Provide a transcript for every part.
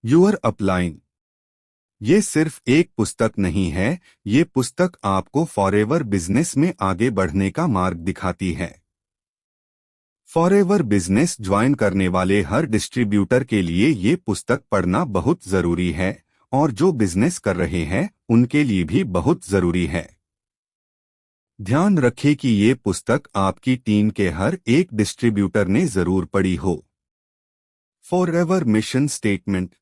Your upline. ये सिर्फ एक पुस्तक नहीं है, ये पुस्तक आपको फॉरएवर बिजनेस में आगे बढ़ने का मार्ग दिखाती है। फॉरएवर बिजनेस ज्वाइन करने वाले हर डिस्ट्रीब्यूटर के लिए ये पुस्तक पढ़ना बहुत जरूरी है, और जो बिजनेस कर रहे हैं उनके लिए भी बहुत जरूरी है। ध्यान रखें कि ये पुस्तक आपकी टीम के हर एक डिस्ट्रीब्यूटर ने जरूर पढ़ी हो। Forever mission statement.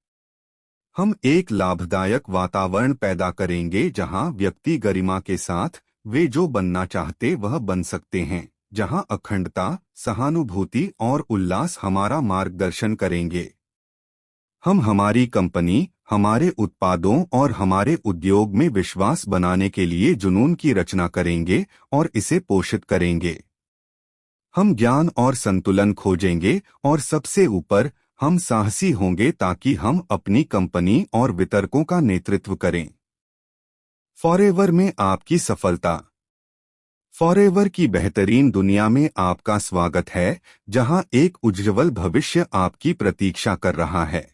हम एक लाभदायक वातावरण पैदा करेंगे जहां व्यक्ति गरिमा के साथ वे जो बनना चाहते वह बन सकते हैं, जहां अखंडता, सहानुभूति और उल्लास हमारा मार्गदर्शन करेंगे। हम हमारी कंपनी, हमारे उत्पादों और हमारे उद्योग में विश्वास बनाने के लिए जुनून की रचना करेंगे और इसे पोषित करेंगे। हम ज्ञान और संतुलन खोजेंगे और सबसे ऊपर हम साहसी होंगे ताकि हम अपनी कंपनी और वितरकों का नेतृत्व करें। फॉरएवर में आपकी सफलता। फॉरएवर की बेहतरीन दुनिया में आपका स्वागत है, जहां एक उज्ज्वल भविष्य आपकी प्रतीक्षा कर रहा है।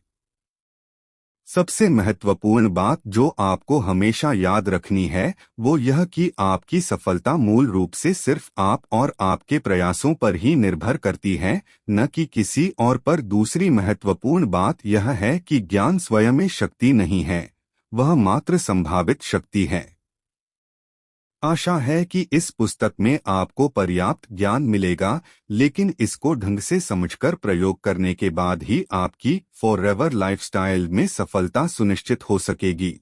सबसे महत्वपूर्ण बात जो आपको हमेशा याद रखनी है वो यह कि आपकी सफलता मूल रूप से सिर्फ आप और आपके प्रयासों पर ही निर्भर करती है, न कि किसी और पर। दूसरी महत्वपूर्ण बात यह है कि ज्ञान स्वयं में शक्ति नहीं है, वह मात्र संभावित शक्ति है। आशा है कि इस पुस्तक में आपको पर्याप्त ज्ञान मिलेगा, लेकिन इसको ढंग से समझकर प्रयोग करने के बाद ही आपकी फॉरएवर लाइफस्टाइल में सफलता सुनिश्चित हो सकेगी।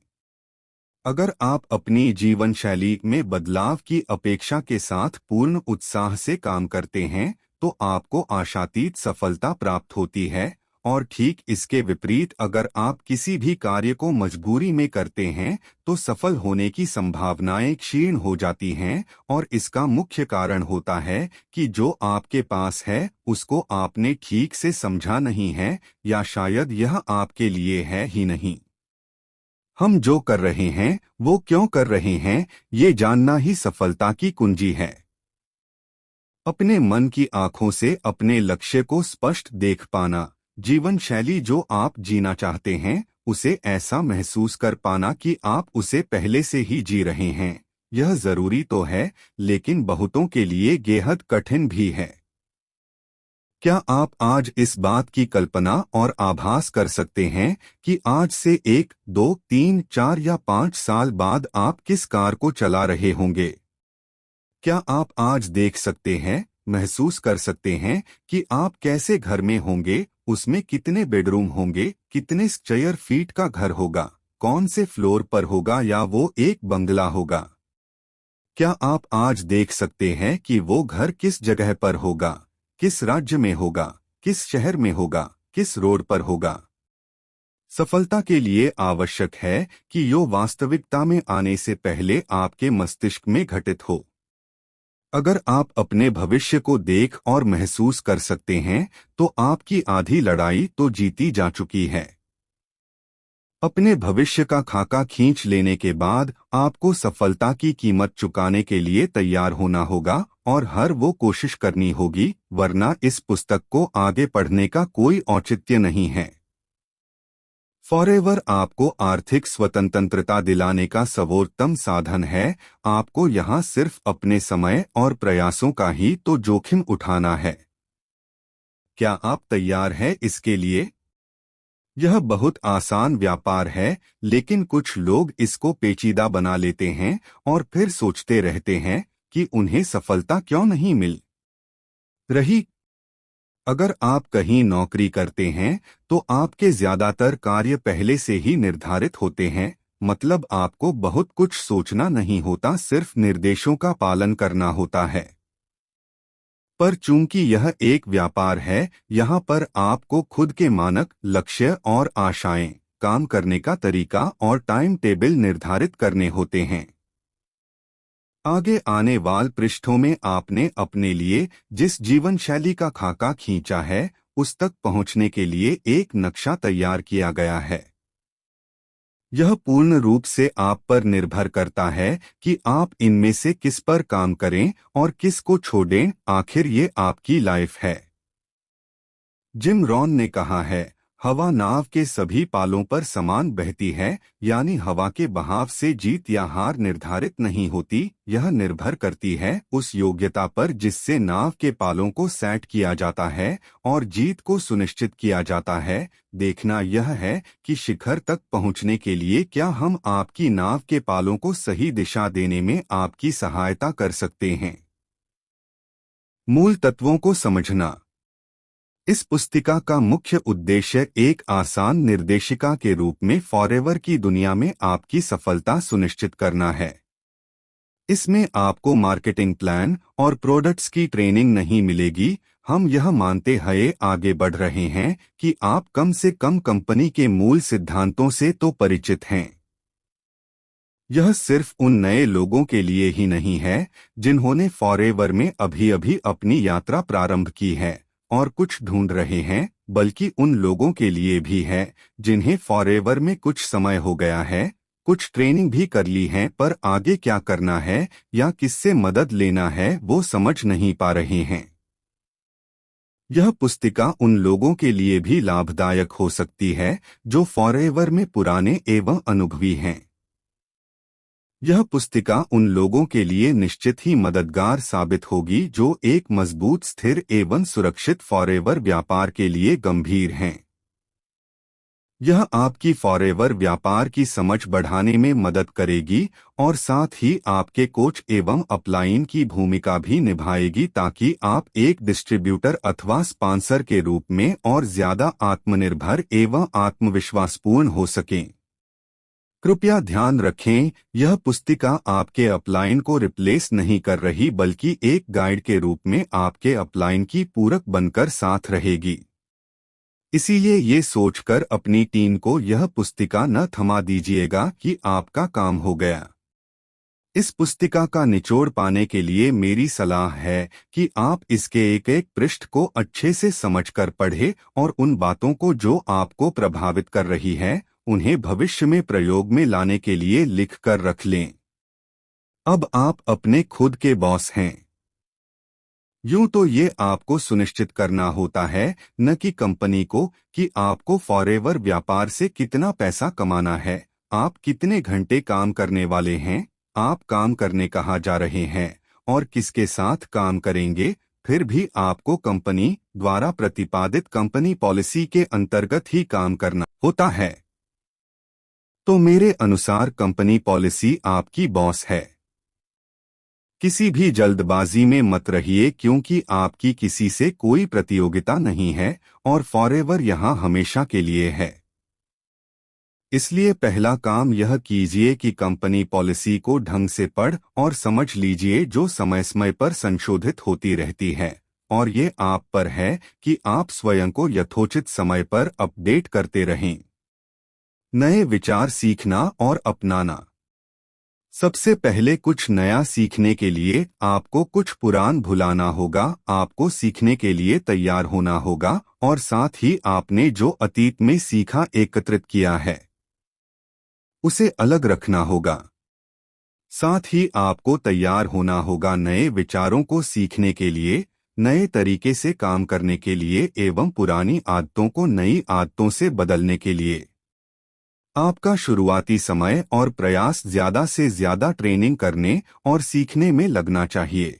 अगर आप अपनी जीवन शैली में बदलाव की अपेक्षा के साथ पूर्ण उत्साह से काम करते हैं, तो आपको आशातीत सफलता प्राप्त होती है, और ठीक इसके विपरीत अगर आप किसी भी कार्य को मजबूरी में करते हैं तो सफल होने की संभावनाएं क्षीण हो जाती हैं, और इसका मुख्य कारण होता है कि जो आपके पास है उसको आपने ठीक से समझा नहीं है, या शायद यह आपके लिए है ही नहीं। हम जो कर रहे हैं वो क्यों कर रहे हैं, ये जानना ही सफलता की कुंजी है। अपने मन की आंखों से अपने लक्ष्य को स्पष्ट देख पाना। जीवन शैली जो आप जीना चाहते हैं उसे ऐसा महसूस कर पाना कि आप उसे पहले से ही जी रहे हैं, यह जरूरी तो है, लेकिन बहुतों के लिए बेहद कठिन भी है। क्या आप आज इस बात की कल्पना और आभास कर सकते हैं कि आज से 1, 2, 3, 4 या 5 साल बाद आप किस कार को चला रहे होंगे? क्या आप आज देख सकते हैं, महसूस कर सकते हैं कि आप कैसे घर में होंगे, उसमें कितने बेडरूम होंगे, कितने स्क्वायर फीट का घर होगा, कौन से फ्लोर पर होगा, या वो एक बंगला होगा? क्या आप आज देख सकते हैं कि वो घर किस जगह पर होगा, किस राज्य में होगा, किस शहर में होगा, किस रोड पर होगा? सफलता के लिए आवश्यक है कि यो वास्तविकता में आने से पहले आपके मस्तिष्क में घटित हो। अगर आप अपने भविष्य को देख और महसूस कर सकते हैं तो आपकी आधी लड़ाई तो जीती जा चुकी है। अपने भविष्य का खाका खींच लेने के बाद आपको सफलता की कीमत चुकाने के लिए तैयार होना होगा और हर वो कोशिश करनी होगी, वरना इस पुस्तक को आगे पढ़ने का कोई औचित्य नहीं है। फॉरएवर आपको आर्थिक स्वतंत्रता दिलाने का सर्वोत्तम साधन है। आपको यहाँ सिर्फ अपने समय और प्रयासों का ही तो जोखिम उठाना है। क्या आप तैयार हैं इसके लिए? यह बहुत आसान व्यापार है, लेकिन कुछ लोग इसको पेचीदा बना लेते हैं और फिर सोचते रहते हैं कि उन्हें सफलता क्यों नहीं मिल रही। अगर आप कहीं नौकरी करते हैं तो आपके ज्यादातर कार्य पहले से ही निर्धारित होते हैं, मतलब आपको बहुत कुछ सोचना नहीं होता, सिर्फ निर्देशों का पालन करना होता है। पर चूंकि यह एक व्यापार है, यहाँ पर आपको खुद के मानक, लक्ष्य और आशाएं, काम करने का तरीका और टाइम टेबल निर्धारित करने होते हैं। आगे आने वाले पृष्ठों में आपने अपने लिए जिस जीवन शैली का खाका खींचा है उस तक पहुंचने के लिए एक नक्शा तैयार किया गया है। यह पूर्ण रूप से आप पर निर्भर करता है कि आप इनमें से किस पर काम करें और किस को छोड़ें। आखिर ये आपकी लाइफ है। जिम रॉन ने कहा है, हवा नाव के सभी पालों पर समान बहती है, यानी हवा के बहाव से जीत या हार निर्धारित नहीं होती। यह निर्भर करती है उस योग्यता पर जिससे नाव के पालों को सेट किया जाता है और जीत को सुनिश्चित किया जाता है। देखना यह है कि शिखर तक पहुंचने के लिए क्या हम आपकी नाव के पालों को सही दिशा देने में आपकी सहायता कर सकते हैं। मूल तत्वों को समझना। इस पुस्तिका का मुख्य उद्देश्य एक आसान निर्देशिका के रूप में फॉरएवर की दुनिया में आपकी सफलता सुनिश्चित करना है। इसमें आपको मार्केटिंग प्लान और प्रोडक्ट्स की ट्रेनिंग नहीं मिलेगी। हम यह मानते हुए आगे बढ़ रहे हैं कि आप कम से कम कंपनी के मूल सिद्धांतों से तो परिचित हैं। यह सिर्फ उन नए लोगों के लिए ही नहीं है जिन्होंने फॉरएवर में अभी अभी अपनी यात्रा प्रारंभ की है और कुछ ढूंढ रहे हैं, बल्कि उन लोगों के लिए भी है जिन्हें फॉरएवर में कुछ समय हो गया है, कुछ ट्रेनिंग भी कर ली है, पर आगे क्या करना है या किससे मदद लेना है वो समझ नहीं पा रहे हैं। यह पुस्तिका उन लोगों के लिए भी लाभदायक हो सकती है जो फॉरएवर में पुराने एवं अनुभवी हैं। यह पुस्तिका उन लोगों के लिए निश्चित ही मददगार साबित होगी जो एक मजबूत, स्थिर एवं सुरक्षित फॉरएवर व्यापार के लिए गंभीर हैं। यह आपकी फॉरएवर व्यापार की समझ बढ़ाने में मदद करेगी और साथ ही आपके कोच एवं अपलाइन की भूमिका भी निभाएगी ताकि आप एक डिस्ट्रीब्यूटर अथवा स्पॉन्सर के रूप में और ज्यादा आत्मनिर्भर एवं आत्मविश्वासपूर्ण हो सकें। कृपया ध्यान रखें, यह पुस्तिका आपके अपलाइन को रिप्लेस नहीं कर रही बल्कि एक गाइड के रूप में आपके अपलाइन की पूरक बनकर साथ रहेगी। इसीलिए ये सोचकर अपनी टीम को यह पुस्तिका न थमा दीजिएगा कि आपका काम हो गया। इस पुस्तिका का निचोड़ पाने के लिए मेरी सलाह है कि आप इसके एक एक पृष्ठ को अच्छे से समझकर पढ़ें और उन बातों को जो आपको प्रभावित कर रही है उन्हें भविष्य में प्रयोग में लाने के लिए लिख कर रख लें। अब आप अपने खुद के बॉस हैं। यूं तो ये आपको सुनिश्चित करना होता है, न कि कंपनी को, कि आपको फॉरएवर व्यापार से कितना पैसा कमाना है, आप कितने घंटे काम करने वाले हैं, आप काम करने कहाँ जा रहे हैं और किसके साथ काम करेंगे। फिर भी आपको कंपनी द्वारा प्रतिपादित कंपनी पॉलिसी के अंतर्गत ही काम करना होता है। तो मेरे अनुसार कंपनी पॉलिसी आपकी बॉस है। किसी भी जल्दबाजी में मत रहिए क्योंकि आपकी किसी से कोई प्रतियोगिता नहीं है और फॉरएवर यहाँ हमेशा के लिए है। इसलिए पहला काम यह कीजिए कि कंपनी पॉलिसी को ढंग से पढ़ और समझ लीजिए, जो समय समय पर संशोधित होती रहती है और ये आप पर है कि आप स्वयं को यथोचित समय पर अपडेट करते रहें। नए विचार सीखना और अपनाना। सबसे पहले कुछ नया सीखने के लिए आपको कुछ पुरान भुलाना होगा, आपको सीखने के लिए तैयार होना होगा और साथ ही आपने जो अतीत में सीखा एकत्रित किया है उसे अलग रखना होगा। साथ ही आपको तैयार होना होगा नए विचारों को सीखने के लिए, नए तरीके से काम करने के लिए एवं पुरानी आदतों को नई आदतों से बदलने के लिए। आपका शुरुआती समय और प्रयास ज्यादा से ज्यादा ट्रेनिंग करने और सीखने में लगना चाहिए।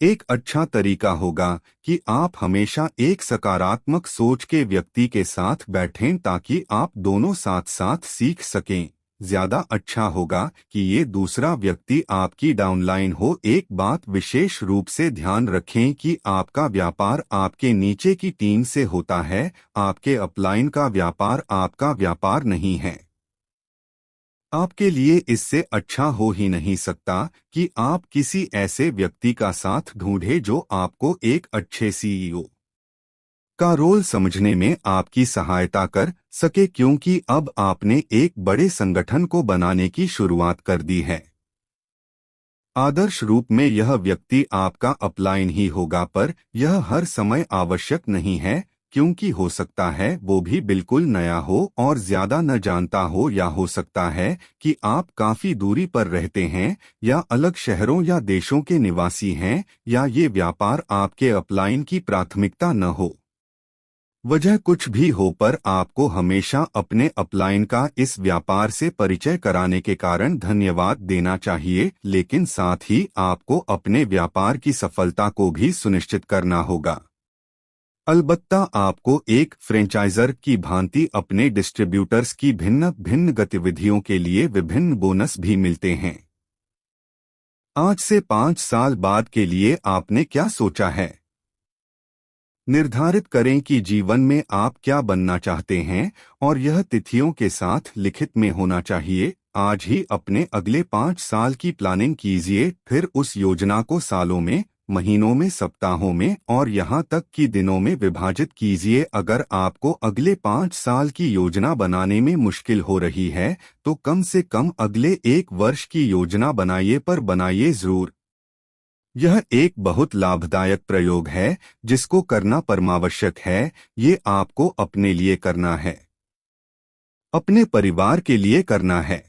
एक अच्छा तरीका होगा कि आप हमेशा एक सकारात्मक सोच के व्यक्ति के साथ बैठें ताकि आप दोनों साथ साथ सीख सकें। ज्यादा अच्छा होगा कि ये दूसरा व्यक्ति आपकी डाउनलाइन हो। एक बात विशेष रूप से ध्यान रखें कि आपका व्यापार आपके नीचे की टीम से होता है, आपके अपलाइन का व्यापार आपका व्यापार नहीं है। आपके लिए इससे अच्छा हो ही नहीं सकता कि आप किसी ऐसे व्यक्ति का साथ ढूंढें जो आपको एक अच्छे सीईओ का रोल समझने में आपकी सहायता कर सके, क्योंकि अब आपने एक बड़े संगठन को बनाने की शुरुआत कर दी है। आदर्श रूप में यह व्यक्ति आपका अपलाइन ही होगा, पर यह हर समय आवश्यक नहीं है क्योंकि हो सकता है वो भी बिल्कुल नया हो और ज्यादा न जानता हो, या हो सकता है कि आप काफी दूरी पर रहते हैं या अलग शहरों या देशों के निवासी हैं, या ये व्यापार आपके अपलाइन की प्राथमिकता न हो। वजह कुछ भी हो, पर आपको हमेशा अपने अपलाइन का इस व्यापार से परिचय कराने के कारण धन्यवाद देना चाहिए, लेकिन साथ ही आपको अपने व्यापार की सफलता को भी सुनिश्चित करना होगा। अलबत्ता आपको एक फ्रेंचाइजर की भांति अपने डिस्ट्रीब्यूटर्स की भिन्न भिन्न गतिविधियों के लिए विभिन्न बोनस भी मिलते हैं। आज से 5 साल बाद के लिए आपने क्या सोचा है? निर्धारित करें कि जीवन में आप क्या बनना चाहते हैं और यह तिथियों के साथ लिखित में होना चाहिए। आज ही अपने अगले 5 साल की प्लानिंग कीजिए, फिर उस योजना को सालों में, महीनों में, सप्ताहों में और यहाँ तक कि दिनों में विभाजित कीजिए। अगर आपको अगले 5 साल की योजना बनाने में मुश्किल हो रही है तो कम से कम अगले 1 वर्ष की योजना बनाइए, पर बनाइए जरूर। यह एक बहुत लाभदायक प्रयोग है जिसको करना परमावश्यक है। ये आपको अपने लिए करना है, अपने परिवार के लिए करना है।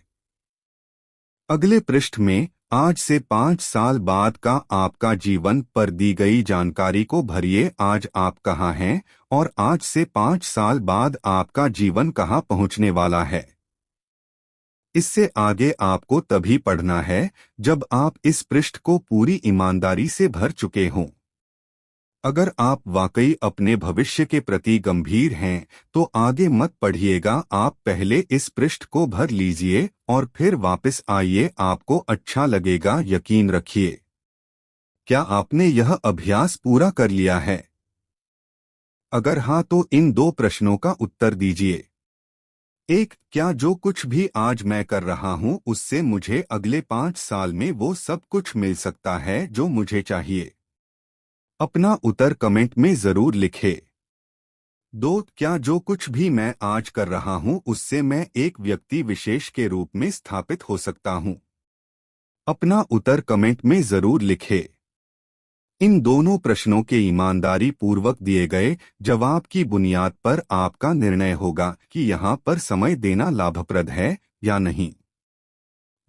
अगले पृष्ठ में आज से 5 साल बाद का आपका जीवन पर दी गई जानकारी को भरिए। आज आप कहाँ हैं और आज से 5 साल बाद आपका जीवन कहाँ पहुँचने वाला है। इससे आगे आपको तभी पढ़ना है जब आप इस पृष्ठ को पूरी ईमानदारी से भर चुके हों। अगर आप वाकई अपने भविष्य के प्रति गंभीर हैं तो आगे मत पढ़िएगा, आप पहले इस पृष्ठ को भर लीजिए और फिर वापस आइए, आपको अच्छा लगेगा, यकीन रखिए। क्या आपने यह अभ्यास पूरा कर लिया है? अगर हाँ तो इन 2 प्रश्नों का उत्तर दीजिए। 1. क्या जो कुछ भी आज मैं कर रहा हूं उससे मुझे अगले 5 साल में वो सब कुछ मिल सकता है जो मुझे चाहिए? अपना उत्तर कमेंट में जरूर लिखें। 2. क्या जो कुछ भी मैं आज कर रहा हूं उससे मैं एक व्यक्ति विशेष के रूप में स्थापित हो सकता हूं? अपना उत्तर कमेंट में जरूर लिखें। इन दोनों प्रश्नों के ईमानदारी पूर्वक दिए गए जवाब की बुनियाद पर आपका निर्णय होगा कि यहाँ पर समय देना लाभप्रद है या नहीं।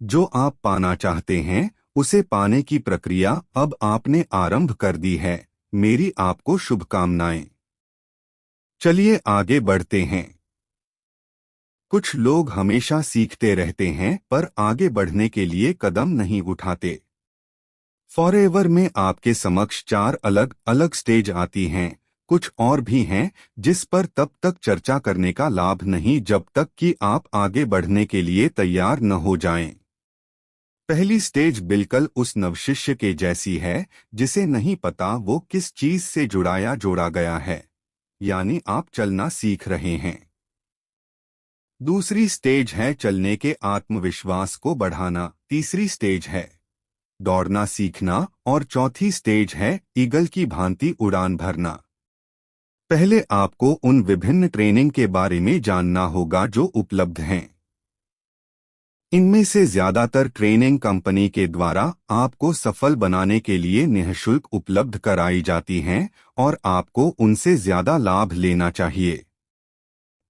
जो आप पाना चाहते हैं उसे पाने की प्रक्रिया अब आपने आरंभ कर दी है। मेरी आपको शुभकामनाएं। चलिए आगे बढ़ते हैं। कुछ लोग हमेशा सीखते रहते हैं पर आगे बढ़ने के लिए कदम नहीं उठाते। फॉरएवर में आपके समक्ष 4 अलग अलग स्टेज आती हैं। कुछ और भी हैं जिस पर तब तक चर्चा करने का लाभ नहीं जब तक कि आप आगे बढ़ने के लिए तैयार न हो जाएं। पहली स्टेज बिल्कुल उस नवशिष्य के जैसी है जिसे नहीं पता वो किस चीज से जोड़ा गया है, यानी आप चलना सीख रहे हैं। दूसरी स्टेज है चलने के आत्मविश्वास को बढ़ाना। तीसरी स्टेज है दौड़ना सीखना और चौथी स्टेज है ईगल की भांति उड़ान भरना। पहले आपको उन विभिन्न ट्रेनिंग के बारे में जानना होगा जो उपलब्ध हैं। इनमें से ज्यादातर ट्रेनिंग कंपनी के द्वारा आपको सफल बनाने के लिए निःशुल्क उपलब्ध कराई जाती हैं और आपको उनसे ज्यादा लाभ लेना चाहिए।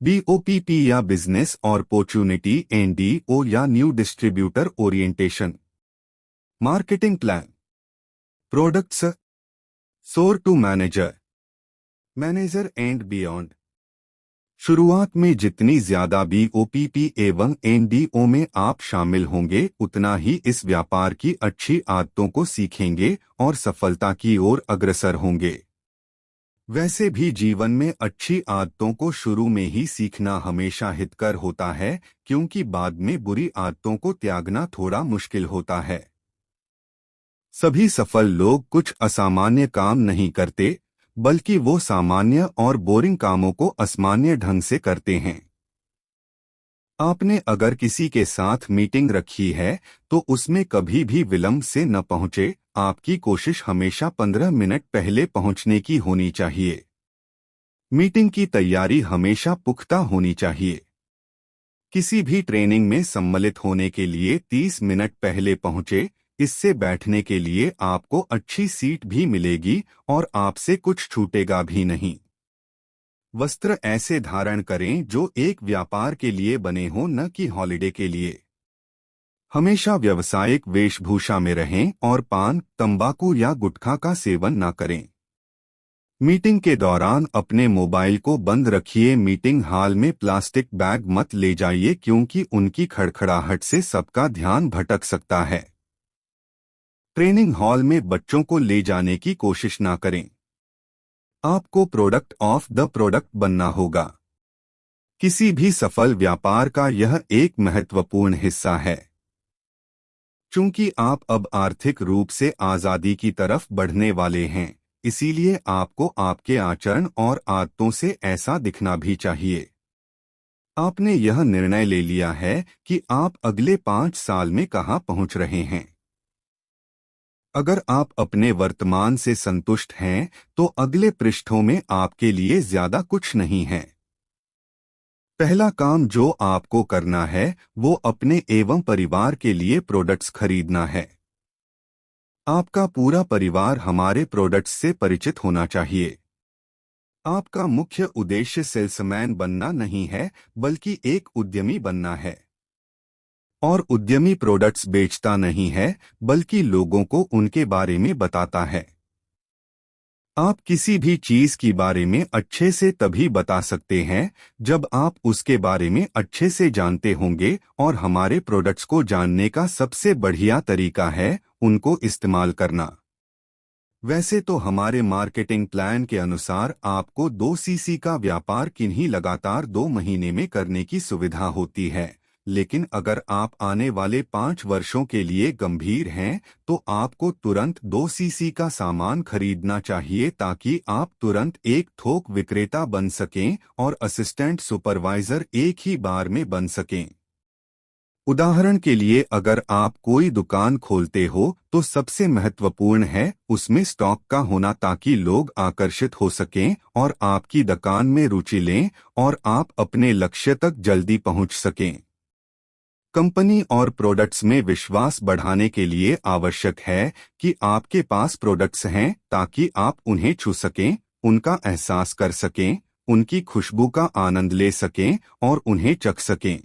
BOPP या बिजनेस और अपॉर्चुनिटी, NDO या new distributor orientation, marketing plan, products, सोर टू मैनेजर एंड बियॉन्ड। शुरुआत में जितनी ज्यादा BOPP एवं NDO में आप शामिल होंगे उतना ही इस व्यापार की अच्छी आदतों को सीखेंगे और सफलता की ओर अग्रसर होंगे। वैसे भी जीवन में अच्छी आदतों को शुरू में ही सीखना हमेशा हितकर होता है, क्योंकि बाद में बुरी आदतों को त्यागना थोड़ा मुश्किल होता है। सभी सफल लोग कुछ असामान्य काम नहीं करते, बल्कि वो सामान्य और बोरिंग कामों को असामान्य ढंग से करते हैं। आपने अगर किसी के साथ मीटिंग रखी है तो उसमें कभी भी विलंब से न पहुंचे। आपकी कोशिश हमेशा 15 मिनट पहले पहुंचने की होनी चाहिए। मीटिंग की तैयारी हमेशा पुख्ता होनी चाहिए। किसी भी ट्रेनिंग में सम्मिलित होने के लिए 30 मिनट पहले पहुंचे। इससे बैठने के लिए आपको अच्छी सीट भी मिलेगी और आपसे कुछ छूटेगा भी नहीं। वस्त्र ऐसे धारण करें जो एक व्यापार के लिए बने हों, न कि हॉलिडे के लिए। हमेशा व्यावसायिक वेशभूषा में रहें और पान, तंबाकू या गुटखा का सेवन न करें। मीटिंग के दौरान अपने मोबाइल को बंद रखिए। मीटिंग हॉल में प्लास्टिक बैग मत ले जाइए क्योंकि उनकी खड़खड़ाहट से सबका ध्यान भटक सकता है। ट्रेनिंग हॉल में बच्चों को ले जाने की कोशिश ना करें। आपको प्रोडक्ट ऑफ द प्रोडक्ट बनना होगा। किसी भी सफल व्यापार का यह एक महत्वपूर्ण हिस्सा है। चूंकि आप अब आर्थिक रूप से आजादी की तरफ बढ़ने वाले हैं, इसीलिए आपको आपके आचरण और आदतों से ऐसा दिखना भी चाहिए। आपने यह निर्णय ले लिया है कि आप अगले 5 साल में कहां पहुंच रहे हैं। अगर आप अपने वर्तमान से संतुष्ट हैं, तो अगले पृष्ठों में आपके लिए ज्यादा कुछ नहीं है। पहला काम जो आपको करना है वो अपने एवं परिवार के लिए प्रोडक्ट्स खरीदना है। आपका पूरा परिवार हमारे प्रोडक्ट्स से परिचित होना चाहिए। आपका मुख्य उद्देश्य सेल्समैन बनना नहीं है, बल्कि एक उद्यमी बनना है। और उद्यमी प्रोडक्ट्स बेचता नहीं है, बल्कि लोगों को उनके बारे में बताता है। आप किसी भी चीज के बारे में अच्छे से तभी बता सकते हैं जब आप उसके बारे में अच्छे से जानते होंगे, और हमारे प्रोडक्ट्स को जानने का सबसे बढ़िया तरीका है उनको इस्तेमाल करना। वैसे तो हमारे मार्केटिंग प्लान के अनुसार आपको 2 सीसी का व्यापार किन्हीं लगातार 2 महीने में करने की सुविधा होती है, लेकिन अगर आप आने वाले 5 वर्षों के लिए गंभीर हैं तो आपको तुरंत 2 सीसी का सामान खरीदना चाहिए ताकि आप तुरंत एक थोक विक्रेता बन सकें और असिस्टेंट सुपरवाइजर एक ही बार में बन सकें। उदाहरण के लिए अगर आप कोई दुकान खोलते हो तो सबसे महत्वपूर्ण है उसमें स्टॉक का होना ताकि लोग आकर्षित हो सकें और आपकी दुकान में रुचि लें और आप अपने लक्ष्य तक जल्दी पहुंच सकें। कंपनी और प्रोडक्ट्स में विश्वास बढ़ाने के लिए आवश्यक है कि आपके पास प्रोडक्ट्स हैं ताकि आप उन्हें छू सकें, उनका एहसास कर सकें, उनकी खुशबू का आनंद ले सकें और उन्हें चख सकें।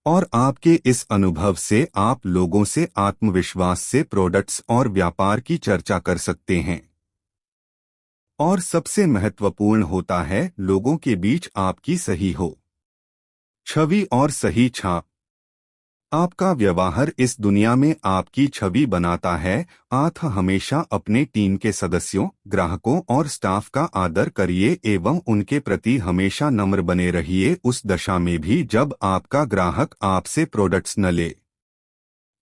और आपके इस अनुभव से आप लोगों से आत्मविश्वास से प्रोडक्ट्स और व्यापार की चर्चा कर सकते हैं। और सबसे महत्वपूर्ण होता है लोगों के बीच आपकी सही हो छवि और सही छाप। आपका व्यवहार इस दुनिया में आपकी छवि बनाता है। आप हमेशा अपने टीम के सदस्यों, ग्राहकों और स्टाफ का आदर करिए एवं उनके प्रति हमेशा नम्र बने रहिए, उस दशा में भी जब आपका ग्राहक आपसे प्रोडक्ट्स न ले।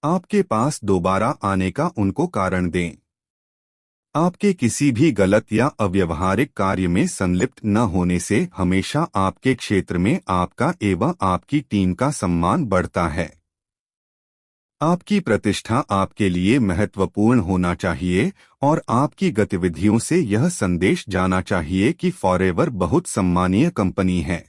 आपके पास दोबारा आने का उनको कारण दें। आपके किसी भी गलत या अव्यवहारिक कार्य में संलिप्त न होने से हमेशा आपके क्षेत्र में आपका एवं आपकी टीम का सम्मान बढ़ता है। आपकी प्रतिष्ठा आपके लिए महत्वपूर्ण होना चाहिए और आपकी गतिविधियों से यह संदेश जाना चाहिए कि फॉरएवर बहुत सम्मानीय कंपनी है।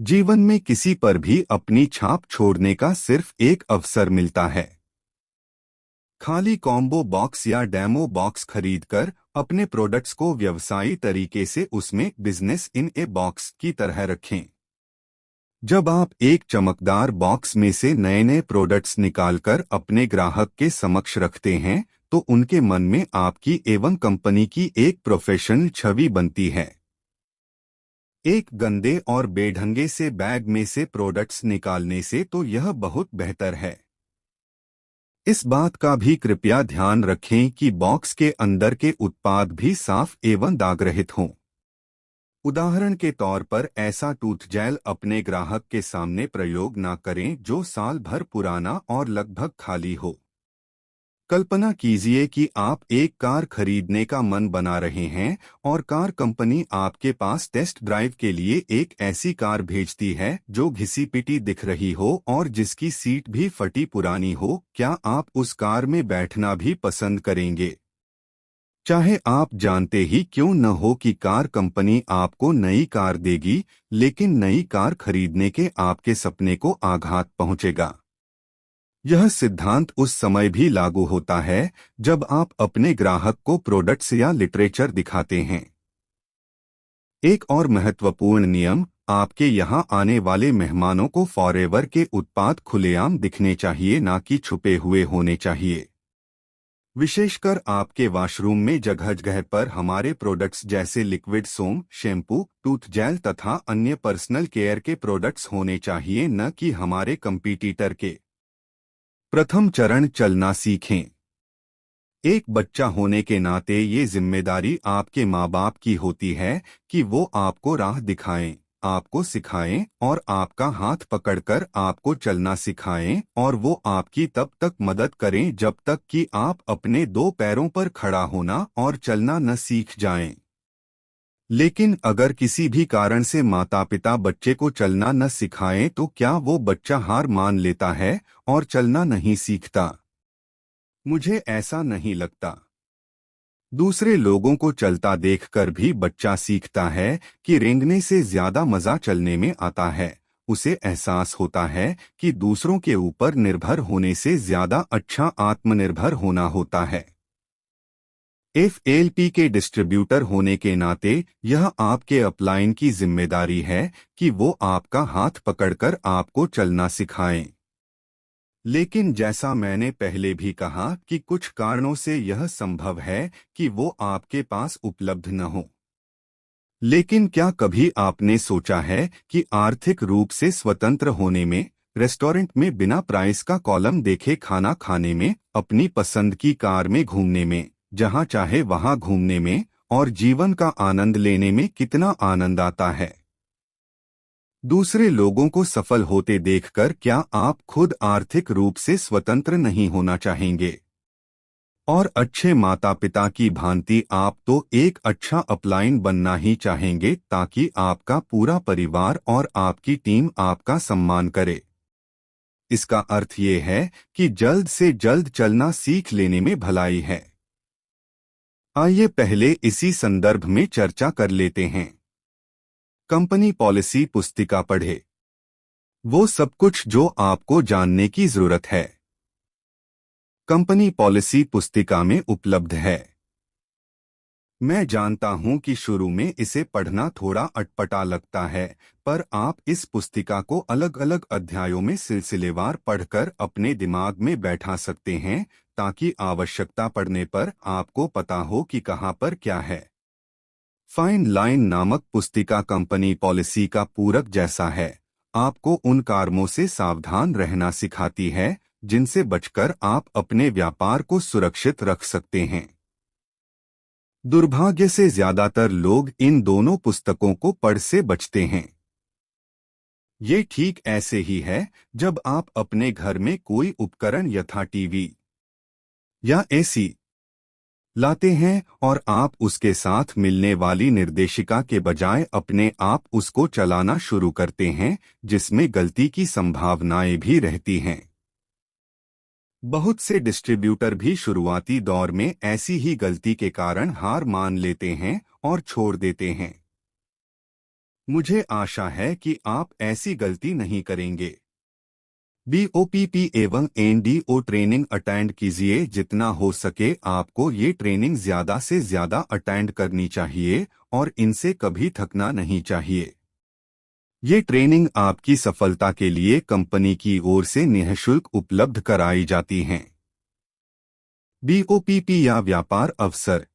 जीवन में किसी पर भी अपनी छाप छोड़ने का सिर्फ एक अवसर मिलता है। खाली कॉम्बो बॉक्स या डेमो बॉक्स खरीदकर अपने प्रोडक्ट्स को व्यवसायी तरीके से उसमें बिजनेस इन ए बॉक्स की तरह रखें। जब आप एक चमकदार बॉक्स में से नए नए प्रोडक्ट्स निकालकर अपने ग्राहक के समक्ष रखते हैं तो उनके मन में आपकी एवं कंपनी की एक प्रोफेशनल छवि बनती है। एक गंदे और बेढंगे से बैग में से प्रोडक्ट्स निकालने से तो यह बहुत बेहतर है। इस बात का भी कृपया ध्यान रखें कि बॉक्स के अंदर के उत्पाद भी साफ एवं दागरहित हों। उदाहरण के तौर पर ऐसा टूथ जेल अपने ग्राहक के सामने प्रयोग न करें जो साल भर पुराना और लगभग खाली हो। कल्पना कीजिए कि आप एक कार खरीदने का मन बना रहे हैं और कार कंपनी आपके पास टेस्ट ड्राइव के लिए एक ऐसी कार भेजती है जो घिसी पिटी दिख रही हो और जिसकी सीट भी फटी पुरानी हो। क्या आप उस कार में बैठना भी पसंद करेंगे, चाहे आप जानते ही क्यों न हो कि कार कंपनी आपको नई कार देगी, लेकिन नई कार खरीदने के आपके सपने को आघात पहुंचेगा। यह सिद्धांत उस समय भी लागू होता है जब आप अपने ग्राहक को प्रोडक्ट्स या लिटरेचर दिखाते हैं। एक और महत्वपूर्ण नियम, आपके यहां आने वाले मेहमानों को फॉरएवर के उत्पाद खुलेआम दिखने चाहिए, ना कि छुपे हुए होने चाहिए। विशेषकर आपके वॉशरूम में जगह जगह पर हमारे प्रोडक्ट्स जैसे लिक्विड सोम, शैम्पू, टूथ जेल तथा अन्य पर्सनल केयर के प्रोडक्ट्स होने चाहिए, न कि हमारे कंपीटीटर के। प्रथम चरण, चलना सीखें। एक बच्चा होने के नाते ये जिम्मेदारी आपके माँ बाप की होती है कि वो आपको राह दिखाएं, आपको सिखाएं और आपका हाथ पकड़कर आपको चलना सिखाएं, और वो आपकी तब तक मदद करें जब तक कि आप अपने दो पैरों पर खड़ा होना और चलना न सीख जाएं। लेकिन अगर किसी भी कारण से माता पिता बच्चे को चलना न सिखाएं तो क्या वो बच्चा हार मान लेता है और चलना नहीं सीखता? मुझे ऐसा नहीं लगता। दूसरे लोगों को चलता देखकर भी बच्चा सीखता है कि रेंगने से ज्यादा मजा चलने में आता है। उसे एहसास होता है कि दूसरों के ऊपर निर्भर होने से ज्यादा अच्छा आत्मनिर्भर होना होता है। एफएलपी के डिस्ट्रीब्यूटर होने के नाते यह आपके अपलाइन की जिम्मेदारी है कि वो आपका हाथ पकड़कर आपको चलना सिखाएं। लेकिन जैसा मैंने पहले भी कहा कि कुछ कारणों से यह संभव है कि वो आपके पास उपलब्ध न हो। लेकिन क्या कभी आपने सोचा है कि आर्थिक रूप से स्वतंत्र होने में, रेस्टोरेंट में बिना प्राइस का कॉलम देखे खाना खाने में, अपनी पसंद की कार में घूमने में, जहां चाहे वहां घूमने में और जीवन का आनंद लेने में कितना आनंद आता है? दूसरे लोगों को सफल होते देखकर क्या आप खुद आर्थिक रूप से स्वतंत्र नहीं होना चाहेंगे? और अच्छे माता पिता की भांति आप तो एक अच्छा अपलाइन बनना ही चाहेंगे ताकि आपका पूरा परिवार और आपकी टीम आपका सम्मान करे। इसका अर्थ ये है कि जल्द से जल्द चलना सीख लेने में भलाई है। आइए पहले इसी संदर्भ में चर्चा कर लेते हैं। कंपनी पॉलिसी पुस्तिका पढ़े। वो सब कुछ जो आपको जानने की जरूरत है कंपनी पॉलिसी पुस्तिका में उपलब्ध है। मैं जानता हूं कि शुरू में इसे पढ़ना थोड़ा अटपटा लगता है, पर आप इस पुस्तिका को अलग अलग अध्यायों में सिलसिलेवार पढ़कर अपने दिमाग में बैठा सकते हैं ताकि आवश्यकता पड़ने पर आपको पता हो कि कहां पर क्या है। फाइन लाइन नामक पुस्तिका कंपनी पॉलिसी का पूरक जैसा है। आपको उन कारणों से सावधान रहना सिखाती है जिनसे बचकर आप अपने व्यापार को सुरक्षित रख सकते हैं। दुर्भाग्य से ज्यादातर लोग इन दोनों पुस्तकों को पढ़ से बचते हैं। ये ठीक ऐसे ही है जब आप अपने घर में कोई उपकरण यथा टीवी या एसी लाते हैं और आप उसके साथ मिलने वाली निर्देशिका के बजाय अपने आप उसको चलाना शुरू करते हैं, जिसमें गलती की संभावनाएं भी रहती हैं। बहुत से डिस्ट्रीब्यूटर भी शुरुआती दौर में ऐसी ही गलती के कारण हार मान लेते हैं और छोड़ देते हैं। मुझे आशा है कि आप ऐसी गलती नहीं करेंगे। BOPP एवं NDO ट्रेनिंग अटेंड कीजिए। जितना हो सके आपको ये ट्रेनिंग ज्यादा से ज्यादा अटेंड करनी चाहिए और इनसे कभी थकना नहीं चाहिए। ये ट्रेनिंग आपकी सफलता के लिए कंपनी की ओर से निःशुल्क उपलब्ध कराई जाती हैं। BOPP या व्यापार अवसर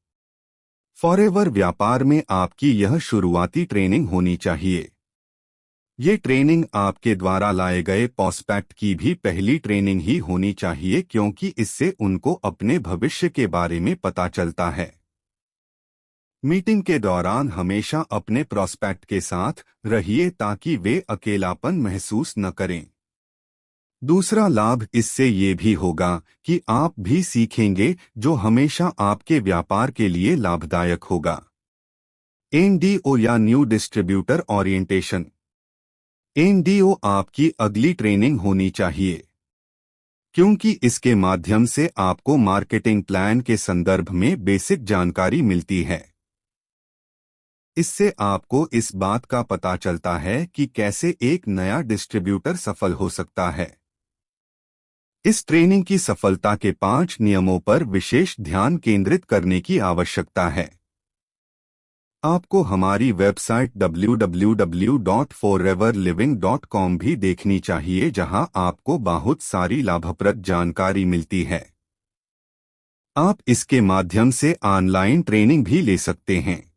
फॉरएवर व्यापार में आपकी यह शुरुआती ट्रेनिंग होनी चाहिए। ये ट्रेनिंग आपके द्वारा लाए गए प्रोस्पेक्ट की भी पहली ट्रेनिंग ही होनी चाहिए, क्योंकि इससे उनको अपने भविष्य के बारे में पता चलता है। मीटिंग के दौरान हमेशा अपने प्रोस्पेक्ट के साथ रहिए ताकि वे अकेलापन महसूस न करें। दूसरा लाभ इससे ये भी होगा कि आप भी सीखेंगे जो हमेशा आपके व्यापार के लिए लाभदायक होगा। NDO या न्यू डिस्ट्रीब्यूटर ओरिएंटेशन NDO आपकी अगली ट्रेनिंग होनी चाहिए, क्योंकि इसके माध्यम से आपको मार्केटिंग प्लान के संदर्भ में बेसिक जानकारी मिलती है। इससे आपको इस बात का पता चलता है कि कैसे एक नया डिस्ट्रीब्यूटर सफल हो सकता है। इस ट्रेनिंग की सफलता के 5 नियमों पर विशेष ध्यान केंद्रित करने की आवश्यकता है। आपको हमारी वेबसाइट www.foreverliving.com भी देखनी चाहिए, जहां आपको बहुत सारी लाभप्रद जानकारी मिलती है। आप इसके माध्यम से ऑनलाइन ट्रेनिंग भी ले सकते हैं।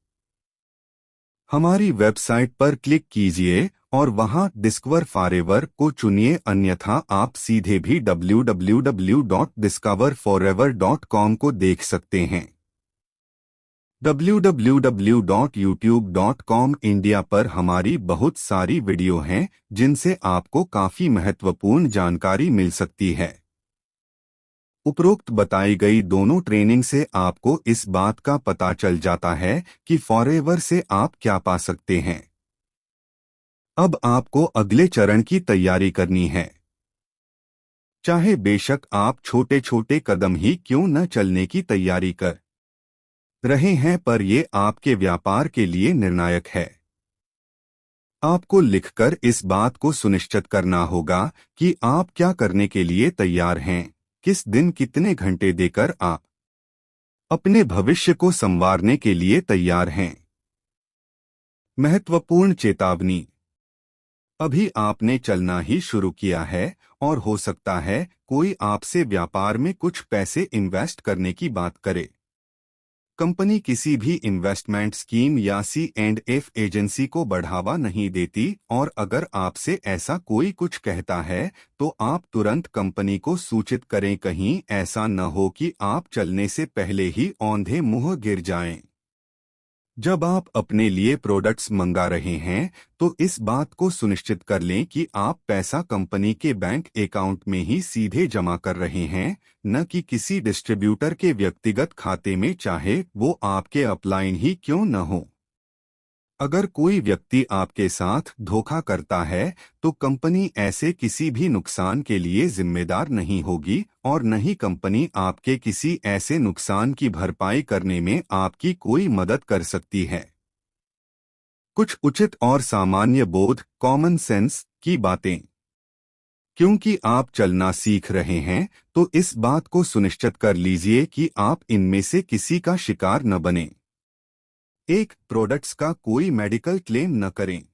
हमारी वेबसाइट पर क्लिक कीजिए और वहां डिस्कवर फॉरएवर को चुनिए, अन्यथा आप सीधे भी www.discoverforever.com को देख सकते हैं। www.youtube.com इंडिया पर हमारी बहुत सारी वीडियो हैं जिनसे आपको काफी महत्वपूर्ण जानकारी मिल सकती है। उपरोक्त बताई गई दोनों ट्रेनिंग से आपको इस बात का पता चल जाता है कि फॉरएवर से आप क्या पा सकते हैं। अब आपको अगले चरण की तैयारी करनी है। चाहे बेशक आप छोटे छोटे कदम ही क्यों न चलने की तैयारी कर रहे हैं, पर ये आपके व्यापार के लिए निर्णायक है। आपको लिखकर इस बात को सुनिश्चित करना होगा कि आप क्या करने के लिए तैयार हैं, किस दिन कितने घंटे देकर आप अपने भविष्य को संवारने के लिए तैयार हैं। महत्वपूर्ण चेतावनी, अभी आपने चलना ही शुरू किया है और हो सकता है कोई आपसे व्यापार में कुछ पैसे इन्वेस्ट करने की बात करे। कंपनी किसी भी इन्वेस्टमेंट स्कीम या C&F एजेंसी को बढ़ावा नहीं देती, और अगर आपसे ऐसा कोई कुछ कहता है तो आप तुरंत कंपनी को सूचित करें, कहीं ऐसा न हो कि आप चलने से पहले ही औंधे मुंह गिर जाएं। जब आप अपने लिए प्रोडक्ट्स मंगा रहे हैं तो इस बात को सुनिश्चित कर लें कि आप पैसा कंपनी के बैंक अकाउंट में ही सीधे जमा कर रहे हैं, न कि किसी डिस्ट्रीब्यूटर के व्यक्तिगत खाते में, चाहे वो आपके अपलाइन ही क्यों न हो। अगर कोई व्यक्ति आपके साथ धोखा करता है तो कंपनी ऐसे किसी भी नुकसान के लिए जिम्मेदार नहीं होगी, और न ही कंपनी आपके किसी ऐसे नुकसान की भरपाई करने में आपकी कोई मदद कर सकती है। कुछ उचित और सामान्य बोध, कॉमन सेंस की बातें। क्योंकि आप चलना सीख रहे हैं तो इस बात को सुनिश्चित कर लीजिए कि आप इनमें से किसी का शिकार न बने। 1. प्रोडक्ट्स का कोई मेडिकल क्लेम न करें।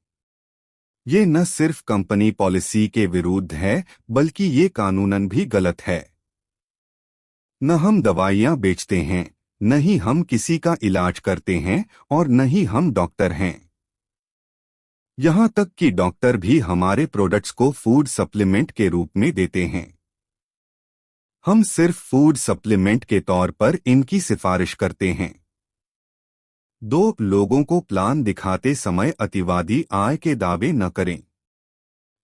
ये न सिर्फ कंपनी पॉलिसी के विरुद्ध है, बल्कि ये कानूनन भी गलत है। न हम दवाइयाँ बेचते हैं, न ही हम किसी का इलाज करते हैं, और न ही हम डॉक्टर हैं। यहाँ तक कि डॉक्टर भी हमारे प्रोडक्ट्स को फूड सप्लीमेंट के रूप में देते हैं। हम सिर्फ फूड सप्लीमेंट के तौर पर इनकी सिफारिश करते हैं। 2. लोगों को प्लान दिखाते समय अतिवादी आय के दावे न करें।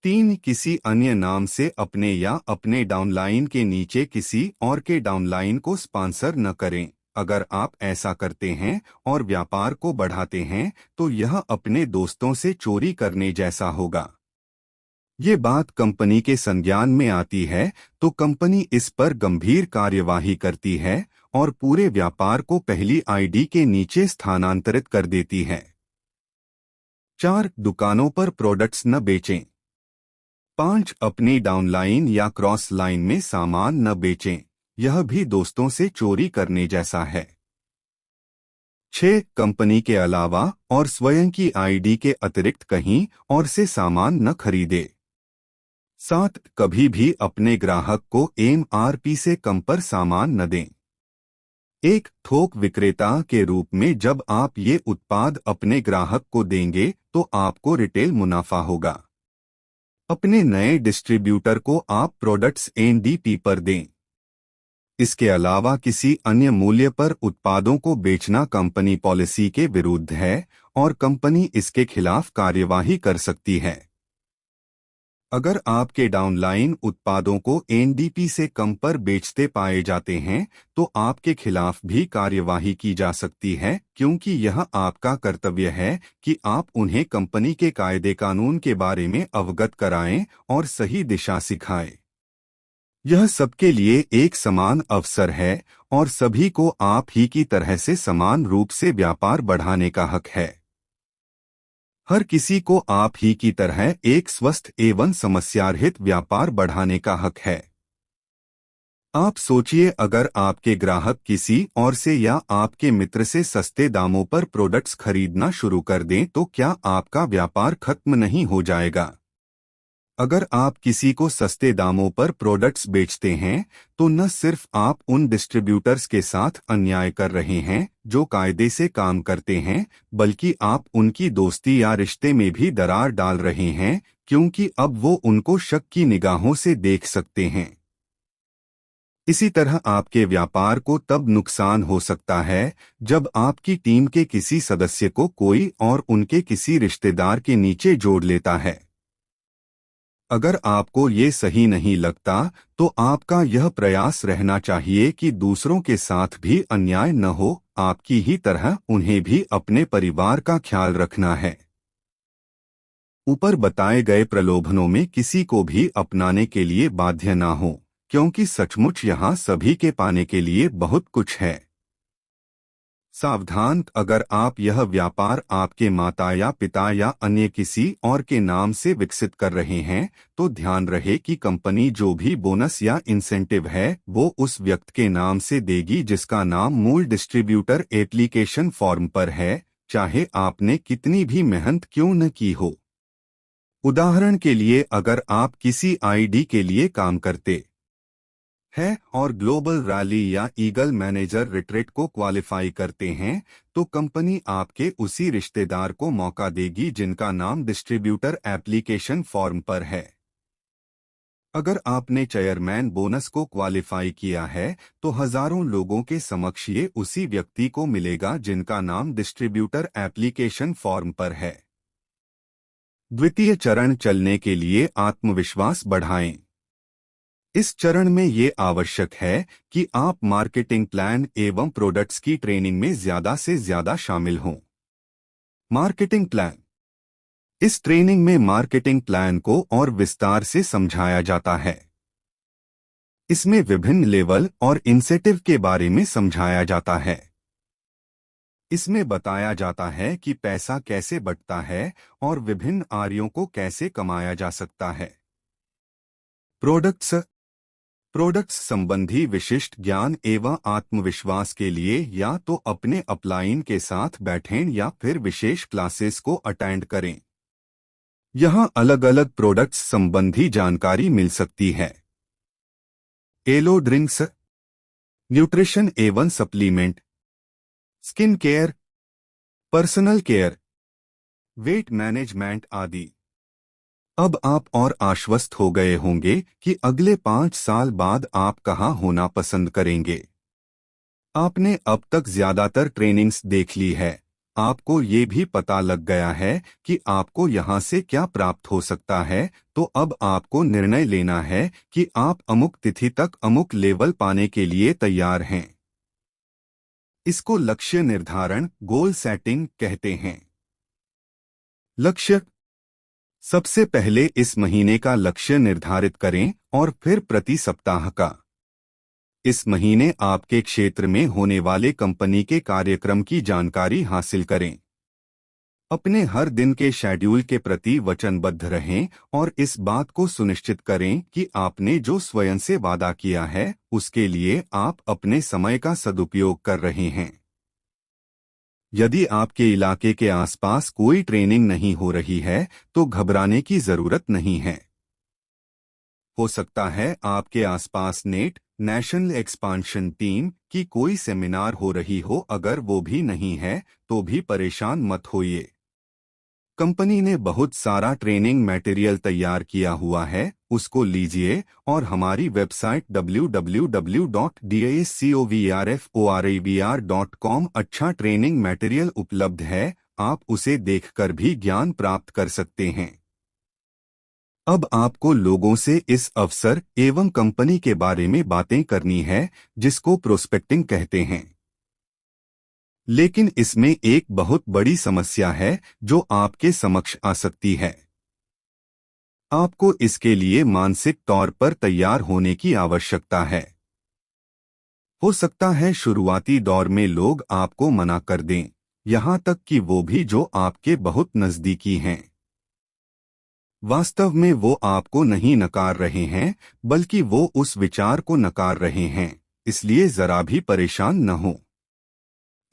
3. किसी अन्य नाम से अपने या अपने डाउनलाइन के नीचे किसी और के डाउनलाइन को स्पॉन्सर न करें। अगर आप ऐसा करते हैं और व्यापार को बढ़ाते हैं तो यह अपने दोस्तों से चोरी करने जैसा होगा। ये बात कंपनी के संज्ञान में आती है तो कंपनी इस पर गंभीर कार्यवाही करती है और पूरे व्यापार को पहली आईडी के नीचे स्थानांतरित कर देती है। 4. दुकानों पर प्रोडक्ट्स न बेचें। 5. अपनी डाउनलाइन या क्रॉस लाइन में सामान न बेचें, यह भी दोस्तों से चोरी करने जैसा है। 6. कंपनी के अलावा और स्वयं की आईडी के अतिरिक्त कहीं और से सामान न खरीदे। 7. कभी भी अपने ग्राहक को MRP से कम पर सामान न दें। एक थोक विक्रेता के रूप में जब आप ये उत्पाद अपने ग्राहक को देंगे तो आपको रिटेल मुनाफा होगा। अपने नए डिस्ट्रीब्यूटर को आप प्रोडक्ट्स NDP पर दें। इसके अलावा किसी अन्य मूल्य पर उत्पादों को बेचना कंपनी पॉलिसी के विरुद्ध है और कंपनी इसके खिलाफ कार्यवाही कर सकती है। अगर आपके डाउनलाइन उत्पादों को NDP से कम पर बेचते पाए जाते हैं तो आपके खिलाफ भी कार्यवाही की जा सकती है, क्योंकि यह आपका कर्तव्य है कि आप उन्हें कंपनी के कायदे कानून के बारे में अवगत कराएं और सही दिशा सिखाएं। यह सबके लिए एक समान अवसर है और सभी को आप ही की तरह से समान रूप से व्यापार बढ़ाने का हक है। हर किसी को आप ही की तरह एक स्वस्थ एवं समस्यारहित व्यापार बढ़ाने का हक है। आप सोचिए, अगर आपके ग्राहक किसी और से या आपके मित्र से सस्ते दामों पर प्रोडक्ट्स खरीदना शुरू कर दें तो क्या आपका व्यापार खत्म नहीं हो जाएगा? अगर आप किसी को सस्ते दामों पर प्रोडक्ट्स बेचते हैं तो न सिर्फ आप उन डिस्ट्रीब्यूटर्स के साथ अन्याय कर रहे हैं जो कायदे से काम करते हैं, बल्कि आप उनकी दोस्ती या रिश्ते में भी दरार डाल रहे हैं, क्योंकि अब वो उनको शक की निगाहों से देख सकते हैं। इसी तरह आपके व्यापार को तब नुकसान हो सकता है जब आपकी टीम के किसी सदस्य को कोई और उनके किसी रिश्तेदार के नीचे जोड़ लेता है। अगर आपको ये सही नहीं लगता तो आपका यह प्रयास रहना चाहिए कि दूसरों के साथ भी अन्याय न हो, आपकी ही तरह उन्हें भी अपने परिवार का ख्याल रखना है। ऊपर बताए गए प्रलोभनों में किसी को भी अपनाने के लिए बाध्य ना हो, क्योंकि सचमुच यहाँ सभी के पाने के लिए बहुत कुछ है। सावधान, अगर आप यह व्यापार आपके माता या पिता या अन्य किसी और के नाम से विकसित कर रहे हैं तो ध्यान रहे कि कंपनी जो भी बोनस या इंसेंटिव है वो उस व्यक्ति के नाम से देगी जिसका नाम मूल डिस्ट्रीब्यूटर एप्लीकेशन फॉर्म पर है, चाहे आपने कितनी भी मेहनत क्यों न की हो। उदाहरण के लिए, अगर आप किसी आईडी के लिए काम करते है और ग्लोबल रैली या ईगल मैनेजर रिट्रीट को क्वालिफाई करते हैं तो कंपनी आपके उसी रिश्तेदार को मौका देगी जिनका नाम डिस्ट्रीब्यूटर एप्लीकेशन फॉर्म पर है। अगर आपने चेयरमैन बोनस को क्वालिफाई किया है तो हजारों लोगों के समक्ष ये उसी व्यक्ति को मिलेगा जिनका नाम डिस्ट्रीब्यूटर एप्लीकेशन फॉर्म पर है। द्वितीय चरण चलने के लिए आत्मविश्वास बढ़ाएं। इस चरण में ये आवश्यक है कि आप मार्केटिंग प्लान एवं प्रोडक्ट्स की ट्रेनिंग में ज्यादा से ज्यादा शामिल हों। Marketing plan. इस ट्रेनिंग में मार्केटिंग प्लान को और विस्तार से समझाया जाता है। इसमें विभिन्न लेवल और इंसेंटिव के बारे में समझाया जाता है। इसमें बताया जाता है कि पैसा कैसे बंटता है और विभिन्न आर्यों को कैसे कमाया जा सकता है। प्रोडक्ट्स संबंधी विशिष्ट ज्ञान एवं आत्मविश्वास के लिए या तो अपने अपलाइन के साथ बैठें या फिर विशेष क्लासेस को अटेंड करें। यहाँ अलग अलग प्रोडक्ट्स संबंधी जानकारी मिल सकती है। एलो ड्रिंक्स, न्यूट्रिशन एवं supplement, skin care, personal care, weight management आदि। अब आप और आश्वस्त हो गए होंगे कि अगले 5 साल बाद आप कहाँ होना पसंद करेंगे। आपने अब तक ज्यादातर ट्रेनिंग्स देख ली है, आपको ये भी पता लग गया है कि आपको यहाँ से क्या प्राप्त हो सकता है, तो अब आपको निर्णय लेना है कि आप अमुक तिथि तक अमुक लेवल पाने के लिए तैयार हैं। इसको लक्ष्य निर्धारण, गोल सेटिंग कहते हैं। लक्ष्य। सबसे पहले इस महीने का लक्ष्य निर्धारित करें और फिर प्रति सप्ताह का। इस महीने आपके क्षेत्र में होने वाले कंपनी के कार्यक्रम की जानकारी हासिल करें। अपने हर दिन के शेड्यूल के प्रति वचनबद्ध रहें और इस बात को सुनिश्चित करें कि आपने जो स्वयं से वादा किया है उसके लिए आप अपने समय का सदुपयोग कर रहे हैं। यदि आपके इलाके के आसपास कोई ट्रेनिंग नहीं हो रही है तो घबराने की जरूरत नहीं है। हो सकता है आपके आसपास नेशनल एक्सपांशन टीम की कोई सेमिनार हो रही हो, अगर वो भी नहीं है तो भी परेशान मत होइए। कंपनी ने बहुत सारा ट्रेनिंग मटेरियल तैयार किया हुआ है, उसको लीजिए और हमारी वेबसाइट www.dascovrfor.com अच्छा ट्रेनिंग मटेरियल उपलब्ध है, आप उसे देखकर भी ज्ञान प्राप्त कर सकते हैं। अब आपको लोगों से इस अवसर एवं कंपनी के बारे में बातें करनी है, जिसको प्रोस्पेक्टिंग कहते हैं। लेकिन इसमें एक बहुत बड़ी समस्या है जो आपके समक्ष आ सकती है। आपको इसके लिए मानसिक तौर पर तैयार होने की आवश्यकता है। हो सकता है शुरुआती दौर में लोग आपको मना कर दें, यहाँ तक कि वो भी जो आपके बहुत नजदीकी हैं। वास्तव में वो आपको नहीं नकार रहे हैं, बल्कि वो उस विचार को नकार रहे हैं, इसलिए जरा भी परेशान न हो।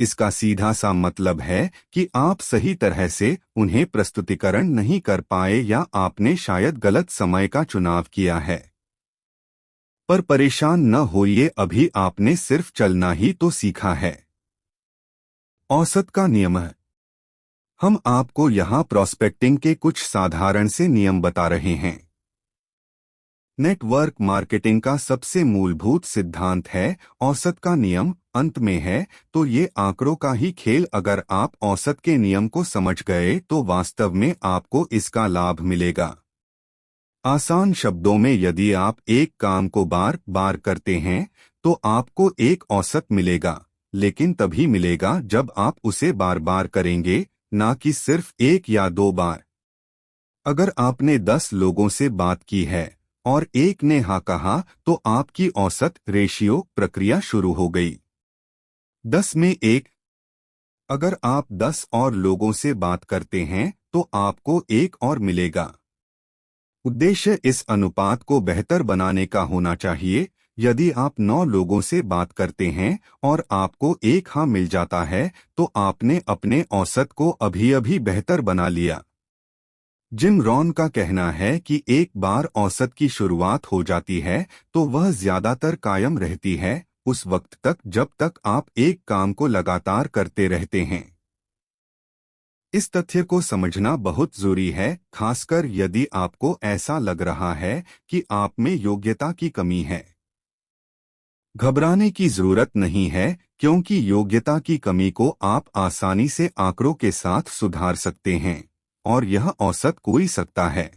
इसका सीधा सा मतलब है कि आप सही तरह से उन्हें प्रस्तुतिकरण नहीं कर पाए या आपने शायद गलत समय का चुनाव किया है। पर परेशान न होइए, अभी आपने सिर्फ चलना ही तो सीखा है। औसत का नियम है। हम आपको यहाँ प्रॉस्पेक्टिंग के कुछ साधारण से नियम बता रहे हैं। नेटवर्क मार्केटिंग का सबसे मूलभूत सिद्धांत है औसत का नियम। अंत में है तो ये आंकड़ों का ही खेल। अगर आप औसत के नियम को समझ गए तो वास्तव में आपको इसका लाभ मिलेगा। आसान शब्दों में, यदि आप एक काम को बार बार करते हैं तो आपको एक औसत मिलेगा, लेकिन तभी मिलेगा जब आप उसे बार बार करेंगे, ना कि सिर्फ एक या दो बार। अगर आपने 10 लोगों से बात की है और एक ने हाँ कहा तो आपकी औसत रेशियो प्रक्रिया शुरू हो गई। 10 में एक। अगर आप 10 और लोगों से बात करते हैं तो आपको एक और मिलेगा। उद्देश्य इस अनुपात को बेहतर बनाने का होना चाहिए। यदि आप 9 लोगों से बात करते हैं और आपको एक हाँ मिल जाता है तो आपने अपने औसत को अभी अभी बेहतर बना लिया। जिम रॉन का कहना है कि एक बार औसत की शुरुआत हो जाती है तो वह ज्यादातर कायम रहती है उस वक्त तक जब तक आप एक काम को लगातार करते रहते हैं। इस तथ्य को समझना बहुत जरूरी है, खासकर यदि आपको ऐसा लग रहा है कि आप में योग्यता की कमी है। घबराने की जरूरत नहीं है, क्योंकि योग्यता की कमी को आप आसानी से आंकड़ों के साथ सुधार सकते हैं और यह औसत कोई सकता है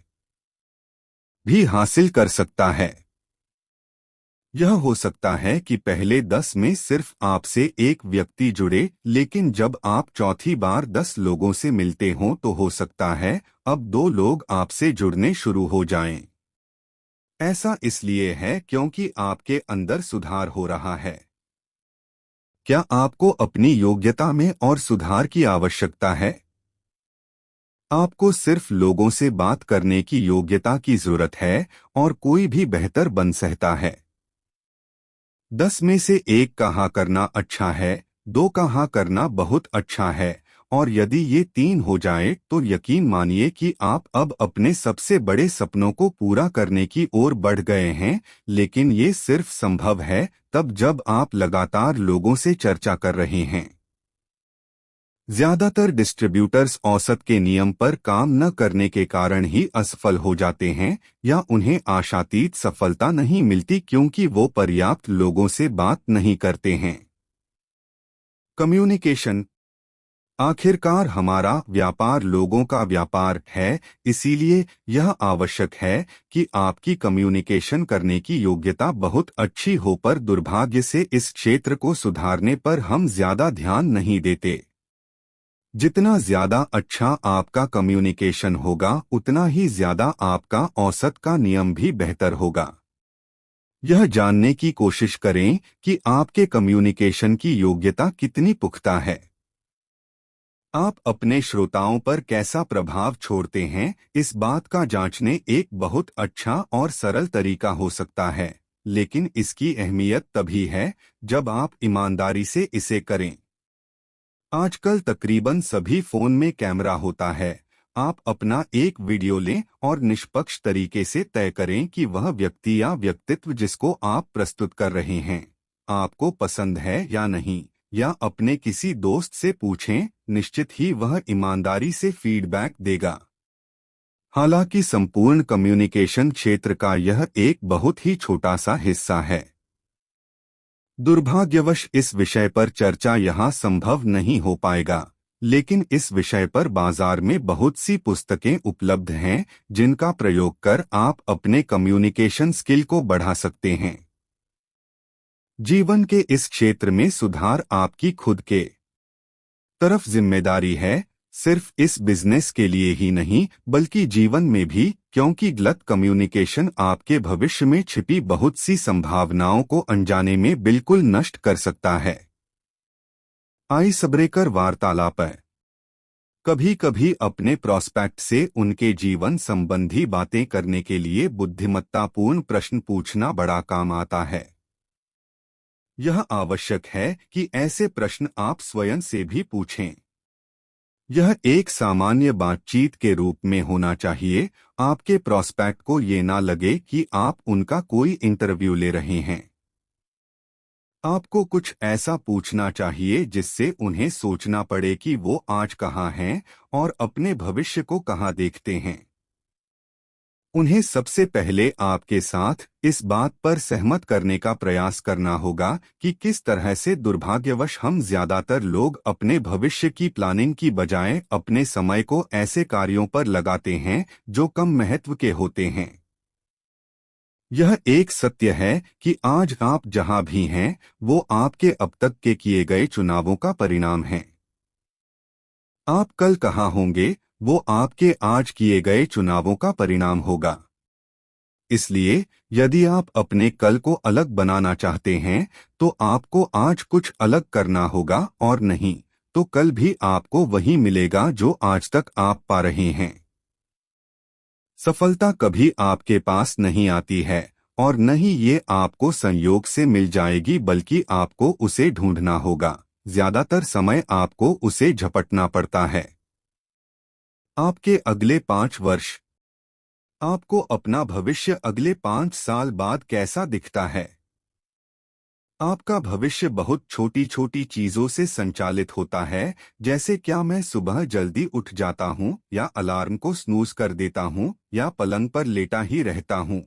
भी हासिल कर सकता है। यह हो सकता है कि पहले 10 में सिर्फ आपसे एक व्यक्ति जुड़े, लेकिन जब आप चौथी बार 10 लोगों से मिलते हों तो हो सकता है अब 2 लोग आपसे जुड़ने शुरू हो जाएं। ऐसा इसलिए है क्योंकि आपके अंदर सुधार हो रहा है। क्या आपको अपनी योग्यता में और सुधार की आवश्यकता है? आपको सिर्फ लोगों से बात करने की योग्यता की जरूरत है और कोई भी बेहतर बन सकता है। 10 में से एक का हाँ करना अच्छा है, 2 का हाँ करना बहुत अच्छा है, और यदि ये 3 हो जाए तो यकीन मानिए कि आप अब अपने सबसे बड़े सपनों को पूरा करने की ओर बढ़ गए हैं। लेकिन ये सिर्फ संभव है तब जब आप लगातार लोगों से चर्चा कर रहे हैं। ज्यादातर डिस्ट्रीब्यूटर्स औसत के नियम पर काम न करने के कारण ही असफल हो जाते हैं या उन्हें आशातीत सफलता नहीं मिलती क्योंकि वो पर्याप्त लोगों से बात नहीं करते हैं। कम्युनिकेशन। आखिरकार हमारा व्यापार लोगों का व्यापार है, इसीलिए यह आवश्यक है कि आपकी कम्युनिकेशन करने की योग्यता बहुत अच्छी हो। पर दुर्भाग्य से इस क्षेत्र को सुधारने पर हम ज्यादा ध्यान नहीं देते। जितना ज्यादा अच्छा आपका कम्युनिकेशन होगा उतना ही ज्यादा आपका औसत का नियम भी बेहतर होगा। यह जानने की कोशिश करें कि आपके कम्युनिकेशन की योग्यता कितनी पुख्ता है। आप अपने श्रोताओं पर कैसा प्रभाव छोड़ते हैं, इस बात का जांचने एक बहुत अच्छा और सरल तरीका हो सकता है, लेकिन इसकी अहमियत तभी है जब आप ईमानदारी से इसे करें। आजकल तकरीबन सभी फोन में कैमरा होता है। आप अपना एक वीडियो लें और निष्पक्ष तरीके से तय करें कि वह व्यक्ति या व्यक्तित्व जिसको आप प्रस्तुत कर रहे हैं आपको पसंद है या नहीं, या अपने किसी दोस्त से पूछें, निश्चित ही वह ईमानदारी से फीडबैक देगा। हालांकि संपूर्ण कम्युनिकेशन क्षेत्र का यह एक बहुत ही छोटा सा हिस्सा है। दुर्भाग्यवश इस विषय पर चर्चा यहाँ संभव नहीं हो पाएगा, लेकिन इस विषय पर बाजार में बहुत सी पुस्तकें उपलब्ध हैं जिनका प्रयोग कर आप अपने कम्युनिकेशन स्किल को बढ़ा सकते हैं। जीवन के इस क्षेत्र में सुधार आपकी खुद के तरफ जिम्मेदारी है, सिर्फ इस बिजनेस के लिए ही नहीं बल्कि जीवन में भी, क्योंकि गलत कम्युनिकेशन आपके भविष्य में छिपी बहुत सी संभावनाओं को अनजाने में बिल्कुल नष्ट कर सकता है। आइस ब्रेकर वार्तालाप। कभी कभी अपने प्रॉस्पेक्ट से उनके जीवन संबंधी बातें करने के लिए बुद्धिमत्तापूर्ण प्रश्न पूछना बड़ा काम आता है। यह आवश्यक है कि ऐसे प्रश्न आप स्वयं से भी पूछें। यह एक सामान्य बातचीत के रूप में होना चाहिए। आपके प्रोस्पेक्ट को ये ना लगे कि आप उनका कोई इंटरव्यू ले रहे हैं। आपको कुछ ऐसा पूछना चाहिए जिससे उन्हें सोचना पड़े कि वो आज कहाँ हैं और अपने भविष्य को कहाँ देखते हैं। उन्हें सबसे पहले आपके साथ इस बात पर सहमत करने का प्रयास करना होगा कि किस तरह से दुर्भाग्यवश हम ज्यादातर लोग अपने भविष्य की प्लानिंग की बजाय अपने समय को ऐसे कार्यों पर लगाते हैं जो कम महत्व के होते हैं। यह एक सत्य है कि आज आप जहां भी हैं, वो आपके अब तक के किए गए चुनावों का परिणाम है। आप कल कहाँ होंगे, वो आपके आज किए गए चुनावों का परिणाम होगा। इसलिए यदि आप अपने कल को अलग बनाना चाहते हैं, तो आपको आज कुछ अलग करना होगा, और नहीं तो कल भी आपको वही मिलेगा जो आज तक आप पा रहे हैं। सफलता कभी आपके पास नहीं आती है, और न ही ये आपको संयोग से मिल जाएगी, बल्कि आपको उसे ढूंढना होगा। ज्यादातर समय आपको उसे झपटना पड़ता है। आपके अगले 5 वर्ष। आपको अपना भविष्य अगले 5 साल बाद कैसा दिखता है? आपका भविष्य बहुत छोटी छोटी चीजों से संचालित होता है, जैसे क्या मैं सुबह जल्दी उठ जाता हूँ, या अलार्म को स्नूज कर देता हूँ, या पलंग पर लेटा ही रहता हूँ।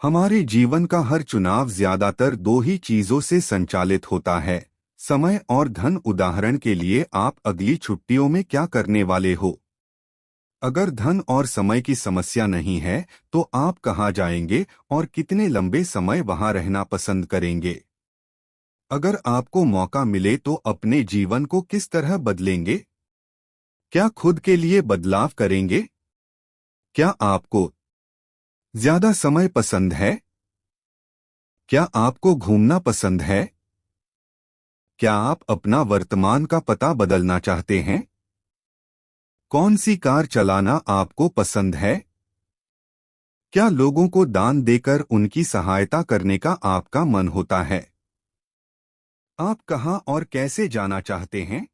हमारे जीवन का हर चुनाव ज्यादातर दो ही चीजों से संचालित होता है, समय और धन। उदाहरण के लिए, आप अगली छुट्टियों में क्या करने वाले हो? अगर धन और समय की समस्या नहीं है, तो आप कहाँ जाएंगे और कितने लंबे समय वहां रहना पसंद करेंगे? अगर आपको मौका मिले तो अपने जीवन को किस तरह बदलेंगे? क्या खुद के लिए बदलाव करेंगे? क्या आपको ज्यादा समय पसंद है? क्या आपको घूमना पसंद है? क्या आप अपना वर्तमान का पता बदलना चाहते हैं? कौन सी कार चलाना आपको पसंद है? क्या लोगों को दान देकर उनकी सहायता करने का आपका मन होता है? आप कहाँ और कैसे जाना चाहते हैं?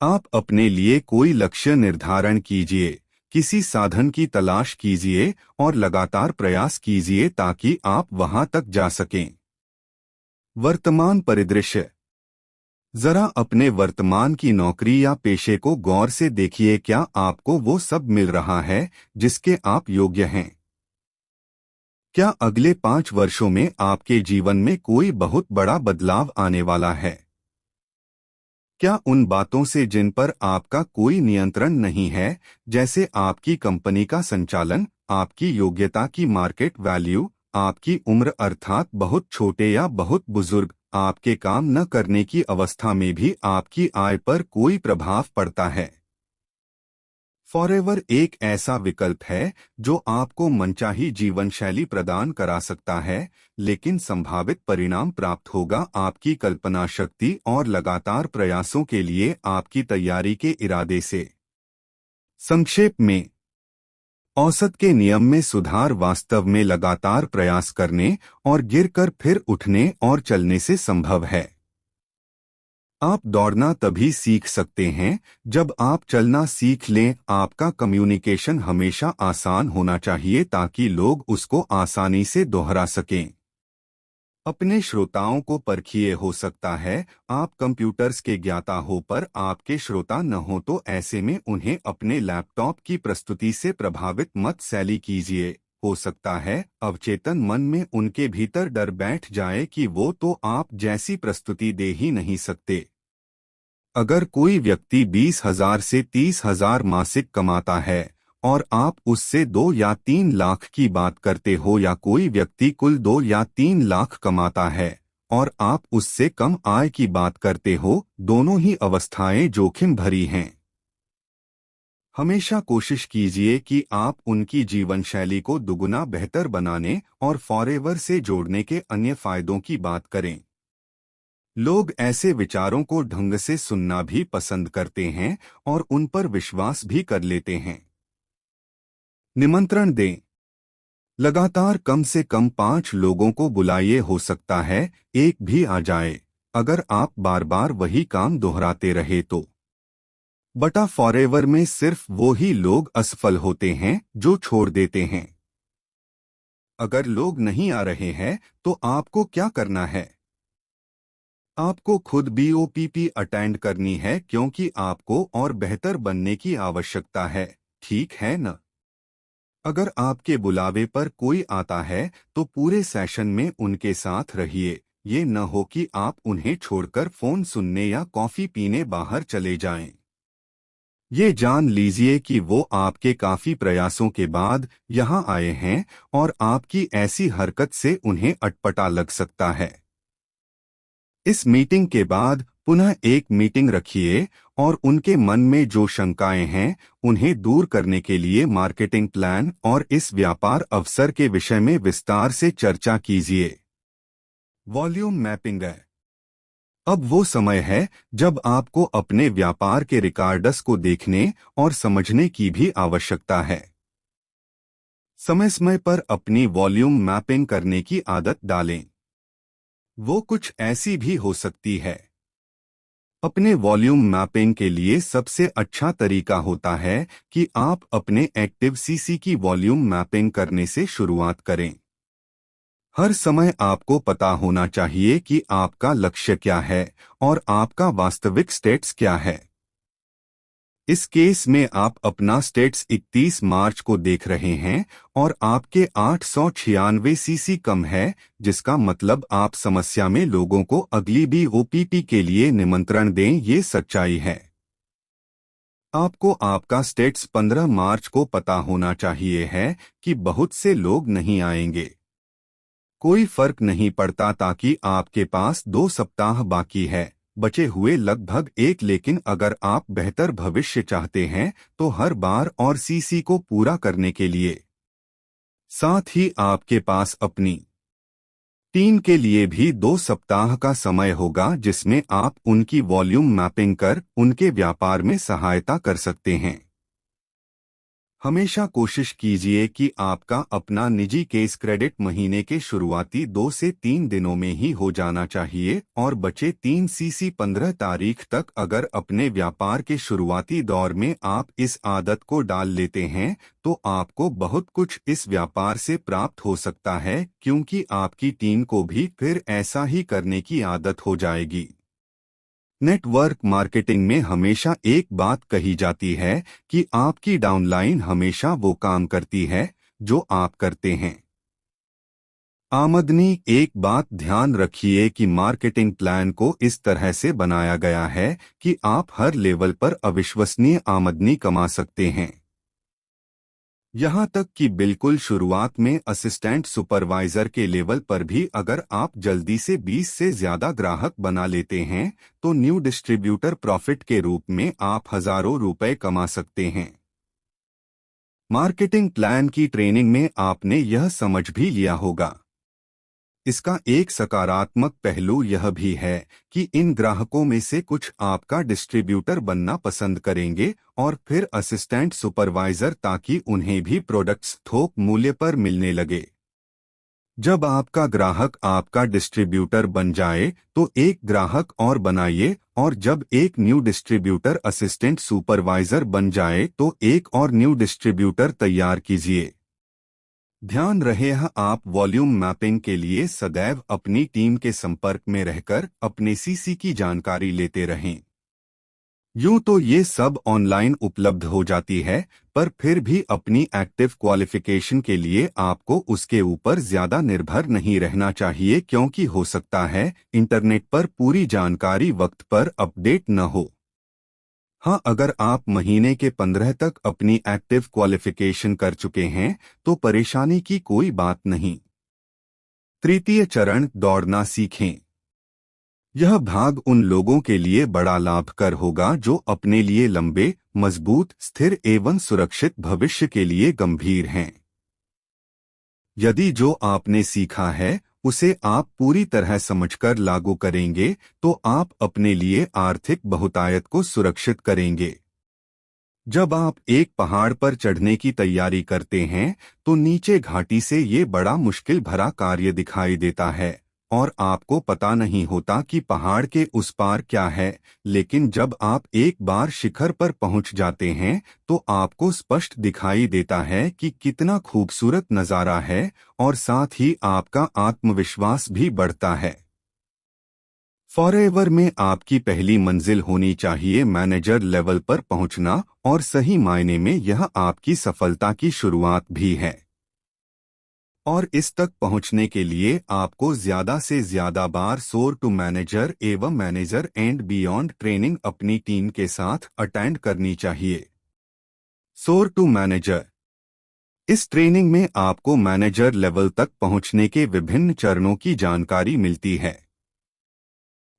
आप अपने लिए कोई लक्ष्य निर्धारण कीजिए, किसी साधन की तलाश कीजिए और लगातार प्रयास कीजिए ताकि आप वहां तक जा सकें। वर्तमान परिदृश्य। जरा अपने वर्तमान की नौकरी या पेशे को गौर से देखिए। क्या आपको वो सब मिल रहा है जिसके आप योग्य हैं? क्या अगले 5 वर्षों में आपके जीवन में कोई बहुत बड़ा बदलाव आने वाला है? क्या उन बातों से जिन पर आपका कोई नियंत्रण नहीं है, जैसे आपकी कंपनी का संचालन, आपकी योग्यता की मार्केट वैल्यू, आपकी उम्र अर्थात बहुत छोटे या बहुत बुजुर्ग, आपके काम न करने की अवस्था में भी आपकी आय पर कोई प्रभाव पड़ता है? फॉरएवर एक ऐसा विकल्प है जो आपको मनचाही जीवन शैली प्रदान करा सकता है, लेकिन संभावित परिणाम प्राप्त होगा आपकी कल्पना शक्ति और लगातार प्रयासों के लिए आपकी तैयारी के इरादे से। संक्षेप में, औसत के नियम में सुधार वास्तव में लगातार प्रयास करने और गिरकर फिर उठने और चलने से संभव है। आप दौड़ना तभी सीख सकते हैं जब आप चलना सीख लें। आपका कम्युनिकेशन हमेशा आसान होना चाहिए ताकि लोग उसको आसानी से दोहरा सकें। अपने श्रोताओं को परखिए। हो सकता है आप कंप्यूटर्स के ज्ञाता हो पर आपके श्रोता न हो, तो ऐसे में उन्हें अपने लैपटॉप की प्रस्तुति से प्रभावित मत शैली कीजिए। हो सकता है अवचेतन मन में उनके भीतर डर बैठ जाए कि वो तो आप जैसी प्रस्तुति दे ही नहीं सकते। अगर कोई व्यक्ति 20,000 से 30,000 मासिक कमाता है और आप उससे 2 या 3 लाख की बात करते हो, या कोई व्यक्ति कुल 2 या 3 लाख कमाता है और आप उससे कम आय की बात करते हो, दोनों ही अवस्थाएं जोखिम भरी हैं। हमेशा कोशिश कीजिए कि आप उनकी जीवन शैली को दुगुना बेहतर बनाने और फॉरएवर से जोड़ने के अन्य फायदों की बात करें। लोग ऐसे विचारों को ढंग से सुनना भी पसंद करते हैं और उन पर विश्वास भी कर लेते हैं। निमंत्रण दें। लगातार कम से कम 5 लोगों को बुलाइए, हो सकता है एक भी आ जाए। अगर आप बार बार वही काम दोहराते रहे तो बटा फॉरएवर में सिर्फ वो ही लोग असफल होते हैं जो छोड़ देते हैं। अगर लोग नहीं आ रहे हैं तो आपको क्या करना है? आपको खुद BOPP अटेंड करनी है, क्योंकि आपको और बेहतर बनने की आवश्यकता है। ठीक है न? अगर आपके बुलावे पर कोई आता है तो पूरे सेशन में उनके साथ रहिए। ये न हो कि आप उन्हें छोड़कर फोन सुनने या कॉफी पीने बाहर चले जाएं। ये जान लीजिए कि वो आपके काफी प्रयासों के बाद यहाँ आए हैं और आपकी ऐसी हरकत से उन्हें अटपटा लग सकता है। इस मीटिंग के बाद पुनः एक मीटिंग रखिए और उनके मन में जो शंकाएं हैं उन्हें दूर करने के लिए मार्केटिंग प्लान और इस व्यापार अवसर के विषय में विस्तार से चर्चा कीजिए। वॉल्यूम मैपिंग है। अब वो समय है जब आपको अपने व्यापार के रिकॉर्ड्स को देखने और समझने की भी आवश्यकता है। समय समय पर अपनी वॉल्यूम मैपिंग करने की आदत डालें। वो कुछ ऐसी भी हो सकती है। अपने वॉल्यूम मैपिंग के लिए सबसे अच्छा तरीका होता है कि आप अपने एक्टिव CC की वॉल्यूम मैपिंग करने से शुरुआत करें। हर समय आपको पता होना चाहिए कि आपका लक्ष्य क्या है और आपका वास्तविक स्टेट्स क्या है। इस केस में आप अपना स्टेट्स 31 मार्च को देख रहे हैं और आपके 896 CC कम है, जिसका मतलब आप समस्या में लोगों को अगली BOPP के लिए निमंत्रण दें। ये सच्चाई है। आपको आपका स्टेट्स 15 मार्च को पता होना चाहिए है कि बहुत से लोग नहीं आएंगे। कोई फर्क नहीं पड़ता ताकि आपके पास 2 सप्ताह बाकी है, बचे हुए लगभग एक। लेकिन अगर आप बेहतर भविष्य चाहते हैं तो हर बार और CC को पूरा करने के लिए साथ ही आपके पास अपनी टीम के लिए भी 2 सप्ताह का समय होगा, जिसमें आप उनकी वॉल्यूम मैपिंग कर उनके व्यापार में सहायता कर सकते हैं। हमेशा कोशिश कीजिए कि आपका अपना निजी केस क्रेडिट महीने के शुरुआती 2 से 3 दिनों में ही हो जाना चाहिए और बचे 3 CC 15 तारीख तक। अगर अपने व्यापार के शुरुआती दौर में आप इस आदत को डाल लेते हैं तो आपको बहुत कुछ इस व्यापार से प्राप्त हो सकता है, क्योंकि आपकी टीम को भी फिर ऐसा ही करने की आदत हो जाएगी। नेटवर्क मार्केटिंग में हमेशा एक बात कही जाती है कि आपकी डाउनलाइन हमेशा वो काम करती है जो आप करते हैं। आमदनी। एक बात ध्यान रखिए कि मार्केटिंग प्लान को इस तरह से बनाया गया है कि आप हर लेवल पर अविश्वसनीय आमदनी कमा सकते हैं। यहाँ तक कि बिल्कुल शुरुआत में असिस्टेंट सुपरवाइजर के लेवल पर भी अगर आप जल्दी से 20 से ज्यादा ग्राहक बना लेते हैं तो न्यू डिस्ट्रीब्यूटर प्रॉफिट के रूप में आप हजारों रुपए कमा सकते हैं। मार्केटिंग प्लान की ट्रेनिंग में आपने यह समझ भी लिया होगा। इसका एक सकारात्मक पहलू यह भी है कि इन ग्राहकों में से कुछ आपका डिस्ट्रीब्यूटर बनना पसंद करेंगे और फिर असिस्टेंट सुपरवाइजर, ताकि उन्हें भी प्रोडक्ट्स थोक मूल्य पर मिलने लगे। जब आपका ग्राहक आपका डिस्ट्रीब्यूटर बन जाए तो एक ग्राहक और बनाइए, और जब एक न्यू डिस्ट्रीब्यूटर असिस्टेंट सुपरवाइजर बन जाए तो एक और न्यू डिस्ट्रीब्यूटर तैयार कीजिए। ध्यान रहे, आप वॉल्यूम मैपिंग के लिए सदैव अपनी टीम के संपर्क में रहकर अपने CC की जानकारी लेते रहें। यूं तो ये सब ऑनलाइन उपलब्ध हो जाती है, पर फिर भी अपनी एक्टिव क्वालिफिकेशन के लिए आपको उसके ऊपर ज्यादा निर्भर नहीं रहना चाहिए, क्योंकि हो सकता है इंटरनेट पर पूरी जानकारी वक्त पर अपडेट न हो। हाँ, अगर आप महीने के 15 तक अपनी एक्टिव क्वालिफिकेशन कर चुके हैं तो परेशानी की कोई बात नहीं। तृतीय चरण, दौड़ना सीखें। यह भाग उन लोगों के लिए बड़ा लाभकर होगा जो अपने लिए लंबे, मजबूत, स्थिर एवं सुरक्षित भविष्य के लिए गंभीर हैं। यदि जो आपने सीखा है उसे आप पूरी तरह समझकर लागू करेंगे तो आप अपने लिए आर्थिक बहुतायत को सुरक्षित करेंगे। जब आप एक पहाड़ पर चढ़ने की तैयारी करते हैं तो नीचे घाटी से ये बड़ा मुश्किल भरा कार्य दिखाई देता है और आपको पता नहीं होता कि पहाड़ के उस पार क्या है। लेकिन जब आप एक बार शिखर पर पहुंच जाते हैं तो आपको स्पष्ट दिखाई देता है कि कितना खूबसूरत नज़ारा है और साथ ही आपका आत्मविश्वास भी बढ़ता है। फॉरएवर में आपकी पहली मंजिल होनी चाहिए मैनेजर लेवल पर पहुंचना, और सही मायने में यह आपकी सफलता की शुरुआत भी है। और इस तक पहुंचने के लिए आपको ज्यादा से ज्यादा बार सोर टू मैनेजर एवं मैनेजर एंड बियॉन्ड ट्रेनिंग अपनी टीम के साथ अटेंड करनी चाहिए। सोर टू मैनेजर, इस ट्रेनिंग में आपको मैनेजर लेवल तक पहुंचने के विभिन्न चरणों की जानकारी मिलती है।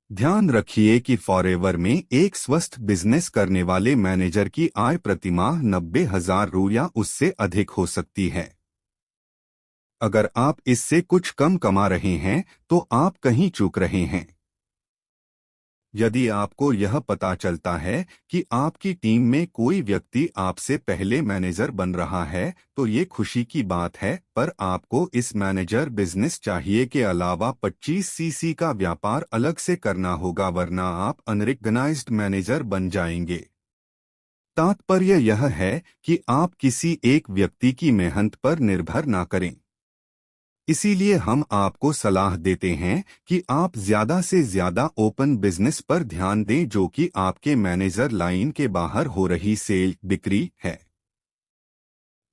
ध्यान रखिए कि फॉरएवर में एक स्वस्थ बिजनेस करने वाले मैनेजर की आय प्रतिमाह 90,000 रु या उससे अधिक हो सकती है। अगर आप इससे कुछ कम कमा रहे हैं तो आप कहीं चूक रहे हैं। यदि आपको यह पता चलता है कि आपकी टीम में कोई व्यक्ति आपसे पहले मैनेजर बन रहा है तो ये खुशी की बात है, पर आपको इस मैनेजर बिजनेस चाहिए के अलावा 25 सीसी का व्यापार अलग से करना होगा, वरना आप अनरिकग्नाइज्ड मैनेजर बन जाएंगे। तात्पर्य यह है कि आप किसी एक व्यक्ति की मेहनत पर निर्भर ना करें। इसीलिए हम आपको सलाह देते हैं कि आप ज्यादा से ज्यादा ओपन बिजनेस पर ध्यान दें, जो कि आपके मैनेजर लाइन के बाहर हो रही सेल बिक्री है।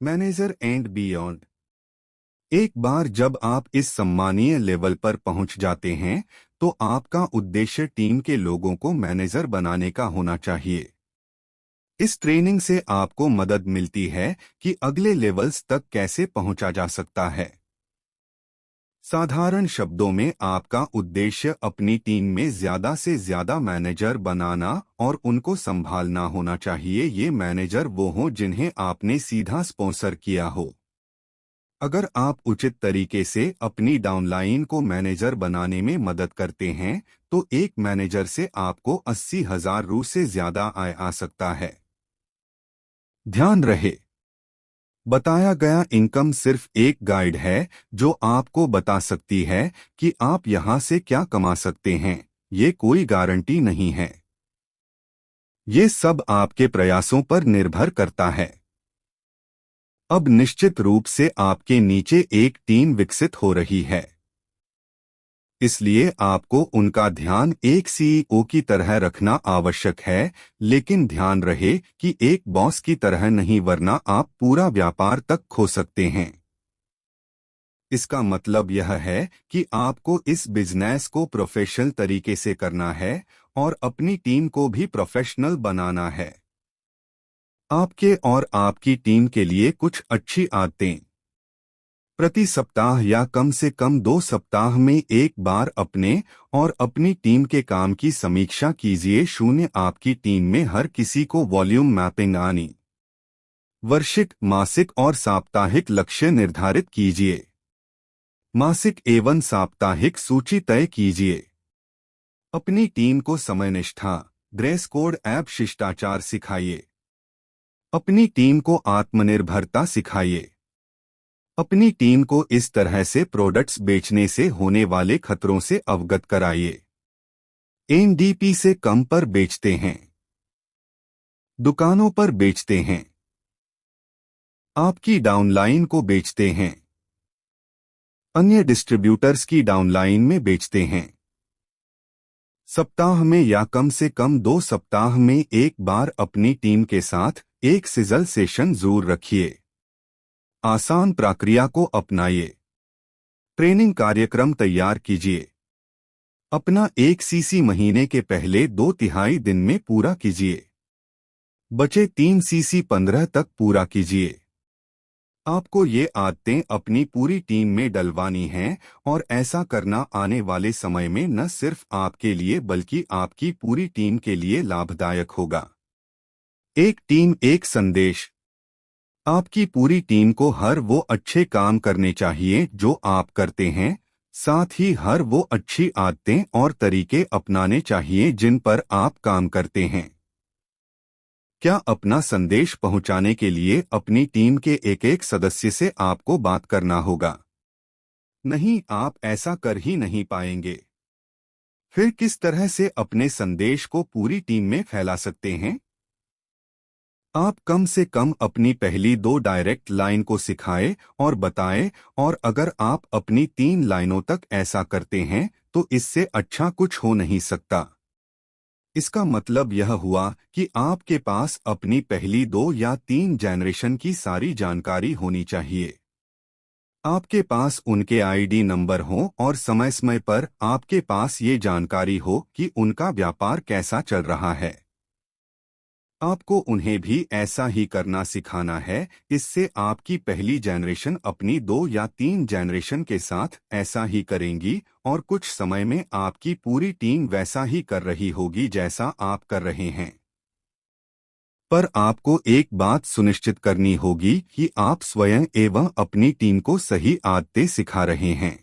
मैनेजर एंड बियॉन्ड, एक बार जब आप इस सम्मानीय लेवल पर पहुंच जाते हैं तो आपका उद्देश्य टीम के लोगों को मैनेजर बनाने का होना चाहिए। इस ट्रेनिंग से आपको मदद मिलती है कि अगले लेवल्स तक कैसे पहुंचा जा सकता है। साधारण शब्दों में आपका उद्देश्य अपनी टीम में ज्यादा से ज्यादा मैनेजर बनाना और उनको संभालना होना चाहिए। ये मैनेजर वो हों जिन्हें आपने सीधा स्पॉन्सर किया हो। अगर आप उचित तरीके से अपनी डाउनलाइन को मैनेजर बनाने में मदद करते हैं तो एक मैनेजर से आपको 80,000 रु से ज्यादा आय आ सकता है। ध्यान रहे, बताया गया इनकम सिर्फ एक गाइड है जो आपको बता सकती है कि आप यहां से क्या कमा सकते हैं। ये कोई गारंटी नहीं है। ये सब आपके प्रयासों पर निर्भर करता है। अब निश्चित रूप से आपके नीचे एक टीम विकसित हो रही है, इसलिए आपको उनका ध्यान एक सीईओ की तरह रखना आवश्यक है, लेकिन ध्यान रहे कि एक बॉस की तरह नहीं, वरना आप पूरा व्यापार तक खो सकते हैं। इसका मतलब यह है कि आपको इस बिजनेस को प्रोफेशनल तरीके से करना है और अपनी टीम को भी प्रोफेशनल बनाना है। आपके और आपकी टीम के लिए कुछ अच्छी आदतें। प्रति सप्ताह या कम से कम 2 सप्ताह में एक बार अपने और अपनी टीम के काम की समीक्षा कीजिए। 0 आपकी टीम में हर किसी को वॉल्यूम मैपिंग आनी। वार्षिक, मासिक और साप्ताहिक लक्ष्य निर्धारित कीजिए। मासिक एवं साप्ताहिक सूची तय कीजिए। अपनी टीम को समयनिष्ठा, ड्रेस कोड ऐप शिष्टाचार सिखाइए। अपनी टीम को आत्मनिर्भरता सिखाइए। अपनी टीम को इस तरह से प्रोडक्ट्स बेचने से होने वाले खतरों से अवगत कराइए। एनडीपी से कम पर बेचते हैं, दुकानों पर बेचते हैं, आपकी डाउनलाइन को बेचते हैं, अन्य डिस्ट्रीब्यूटर्स की डाउनलाइन में बेचते हैं। सप्ताह में या कम से कम 2 सप्ताह में एक बार अपनी टीम के साथ एक सिजल सेशन जरूर रखिए। आसान प्रक्रिया को अपनाइए। ट्रेनिंग कार्यक्रम तैयार कीजिए। अपना 1 सीसी महीने के पहले 2/3 दिन में पूरा कीजिए। बचे 3 सीसी 15 तक पूरा कीजिए। आपको ये आदतें अपनी पूरी टीम में डलवानी हैं और ऐसा करना आने वाले समय में न सिर्फ आपके लिए बल्कि आपकी पूरी टीम के लिए लाभदायक होगा। एक टीम एक संदेश। आपकी पूरी टीम को हर वो अच्छे काम करने चाहिए जो आप करते हैं, साथ ही हर वो अच्छी आदतें और तरीके अपनाने चाहिए जिन पर आप काम करते हैं। क्या अपना संदेश पहुंचाने के लिए अपनी टीम के एक एक सदस्य से आपको बात करना होगा? नहीं, आप ऐसा कर ही नहीं पाएंगे। फिर किस तरह से अपने संदेश को पूरी टीम में फैला सकते हैं? आप कम से कम अपनी पहली 2 डायरेक्ट लाइन को सिखाएं और बताएं, और अगर आप अपनी 3 लाइनों तक ऐसा करते हैं तो इससे अच्छा कुछ हो नहीं सकता। इसका मतलब यह हुआ कि आपके पास अपनी पहली 2 या 3 जनरेशन की सारी जानकारी होनी चाहिए। आपके पास उनके आईडी नंबर हो और समय समय पर आपके पास ये जानकारी हो कि उनका व्यापार कैसा चल रहा है। आपको उन्हें भी ऐसा ही करना सिखाना है। इससे आपकी पहली जनरेशन अपनी 2 या 3 जनरेशन के साथ ऐसा ही करेंगी और कुछ समय में आपकी पूरी टीम वैसा ही कर रही होगी जैसा आप कर रहे हैं। पर आपको एक बात सुनिश्चित करनी होगी कि आप स्वयं एवं अपनी टीम को सही आदतें सिखा रहे हैं।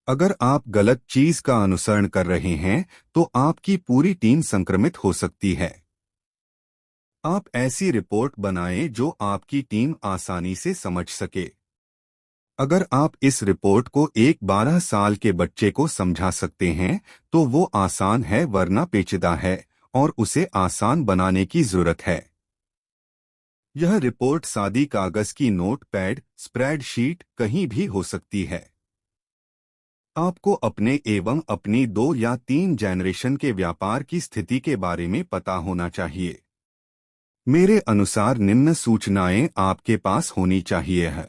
अगर आप गलत चीज का अनुसरण कर रहे हैं तो आपकी पूरी टीम संक्रमित हो सकती है। आप ऐसी रिपोर्ट बनाएं जो आपकी टीम आसानी से समझ सके। अगर आप इस रिपोर्ट को एक 12 साल के बच्चे को समझा सकते हैं तो वो आसान है, वरना पेचीदा है और उसे आसान बनाने की जरूरत है। यह रिपोर्ट सादी कागज की नोटपैड, स्प्रेडशीट कहीं भी हो सकती है। आपको अपने एवं अपनी 2 या 3 जनरेशन के व्यापार की स्थिति के बारे में पता होना चाहिए। मेरे अनुसार निम्न सूचनाएं आपके पास होनी चाहिए है।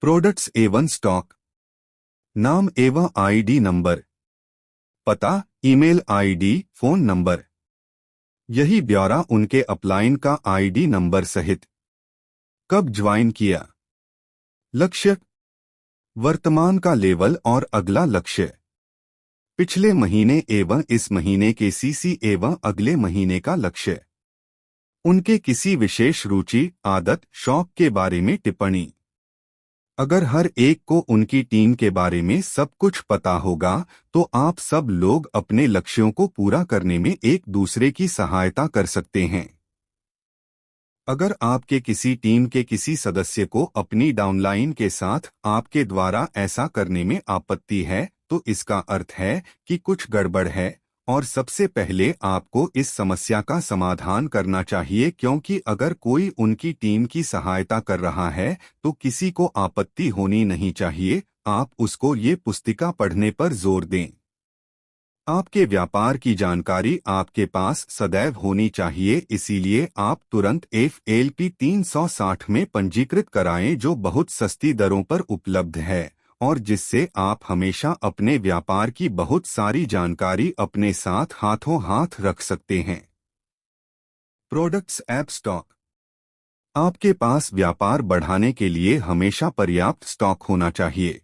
प्रोडक्ट्स एवं स्टॉक, नाम एवं आईडी नंबर, पता, ईमेल आईडी, फोन नंबर। यही ब्यौरा उनके अपलाइन का आईडी नंबर सहित। कब ज्वाइन किया, लक्ष्य, वर्तमान का लेवल और अगला लक्ष्य, पिछले महीने एवं इस महीने के सीसी एवं अगले महीने का लक्ष्य, उनके किसी विशेष रुचि, आदत, शौक के बारे में टिप्पणी। अगर हर एक को उनकी टीम के बारे में सब कुछ पता होगा तो आप सब लोग अपने लक्ष्यों को पूरा करने में एक दूसरे की सहायता कर सकते हैं। अगर आपके किसी टीम के किसी सदस्य को अपनी डाउनलाइन के साथ आपके द्वारा ऐसा करने में आपत्ति है तो इसका अर्थ है कि कुछ गड़बड़ है और सबसे पहले आपको इस समस्या का समाधान करना चाहिए, क्योंकि अगर कोई उनकी टीम की सहायता कर रहा है तो किसी को आपत्ति होनी नहीं चाहिए। आप उसको ये पुस्तिका पढ़ने पर जोर दें। आपके व्यापार की जानकारी आपके पास सदैव होनी चाहिए, इसीलिए आप तुरंत FLP 360 में पंजीकृत कराएं जो बहुत सस्ती दरों पर उपलब्ध है और जिससे आप हमेशा अपने व्यापार की बहुत सारी जानकारी अपने साथ हाथों हाथ रख सकते हैं। प्रोडक्ट्स ऐप स्टॉक, आपके पास व्यापार बढ़ाने के लिए हमेशा पर्याप्त स्टॉक होना चाहिए।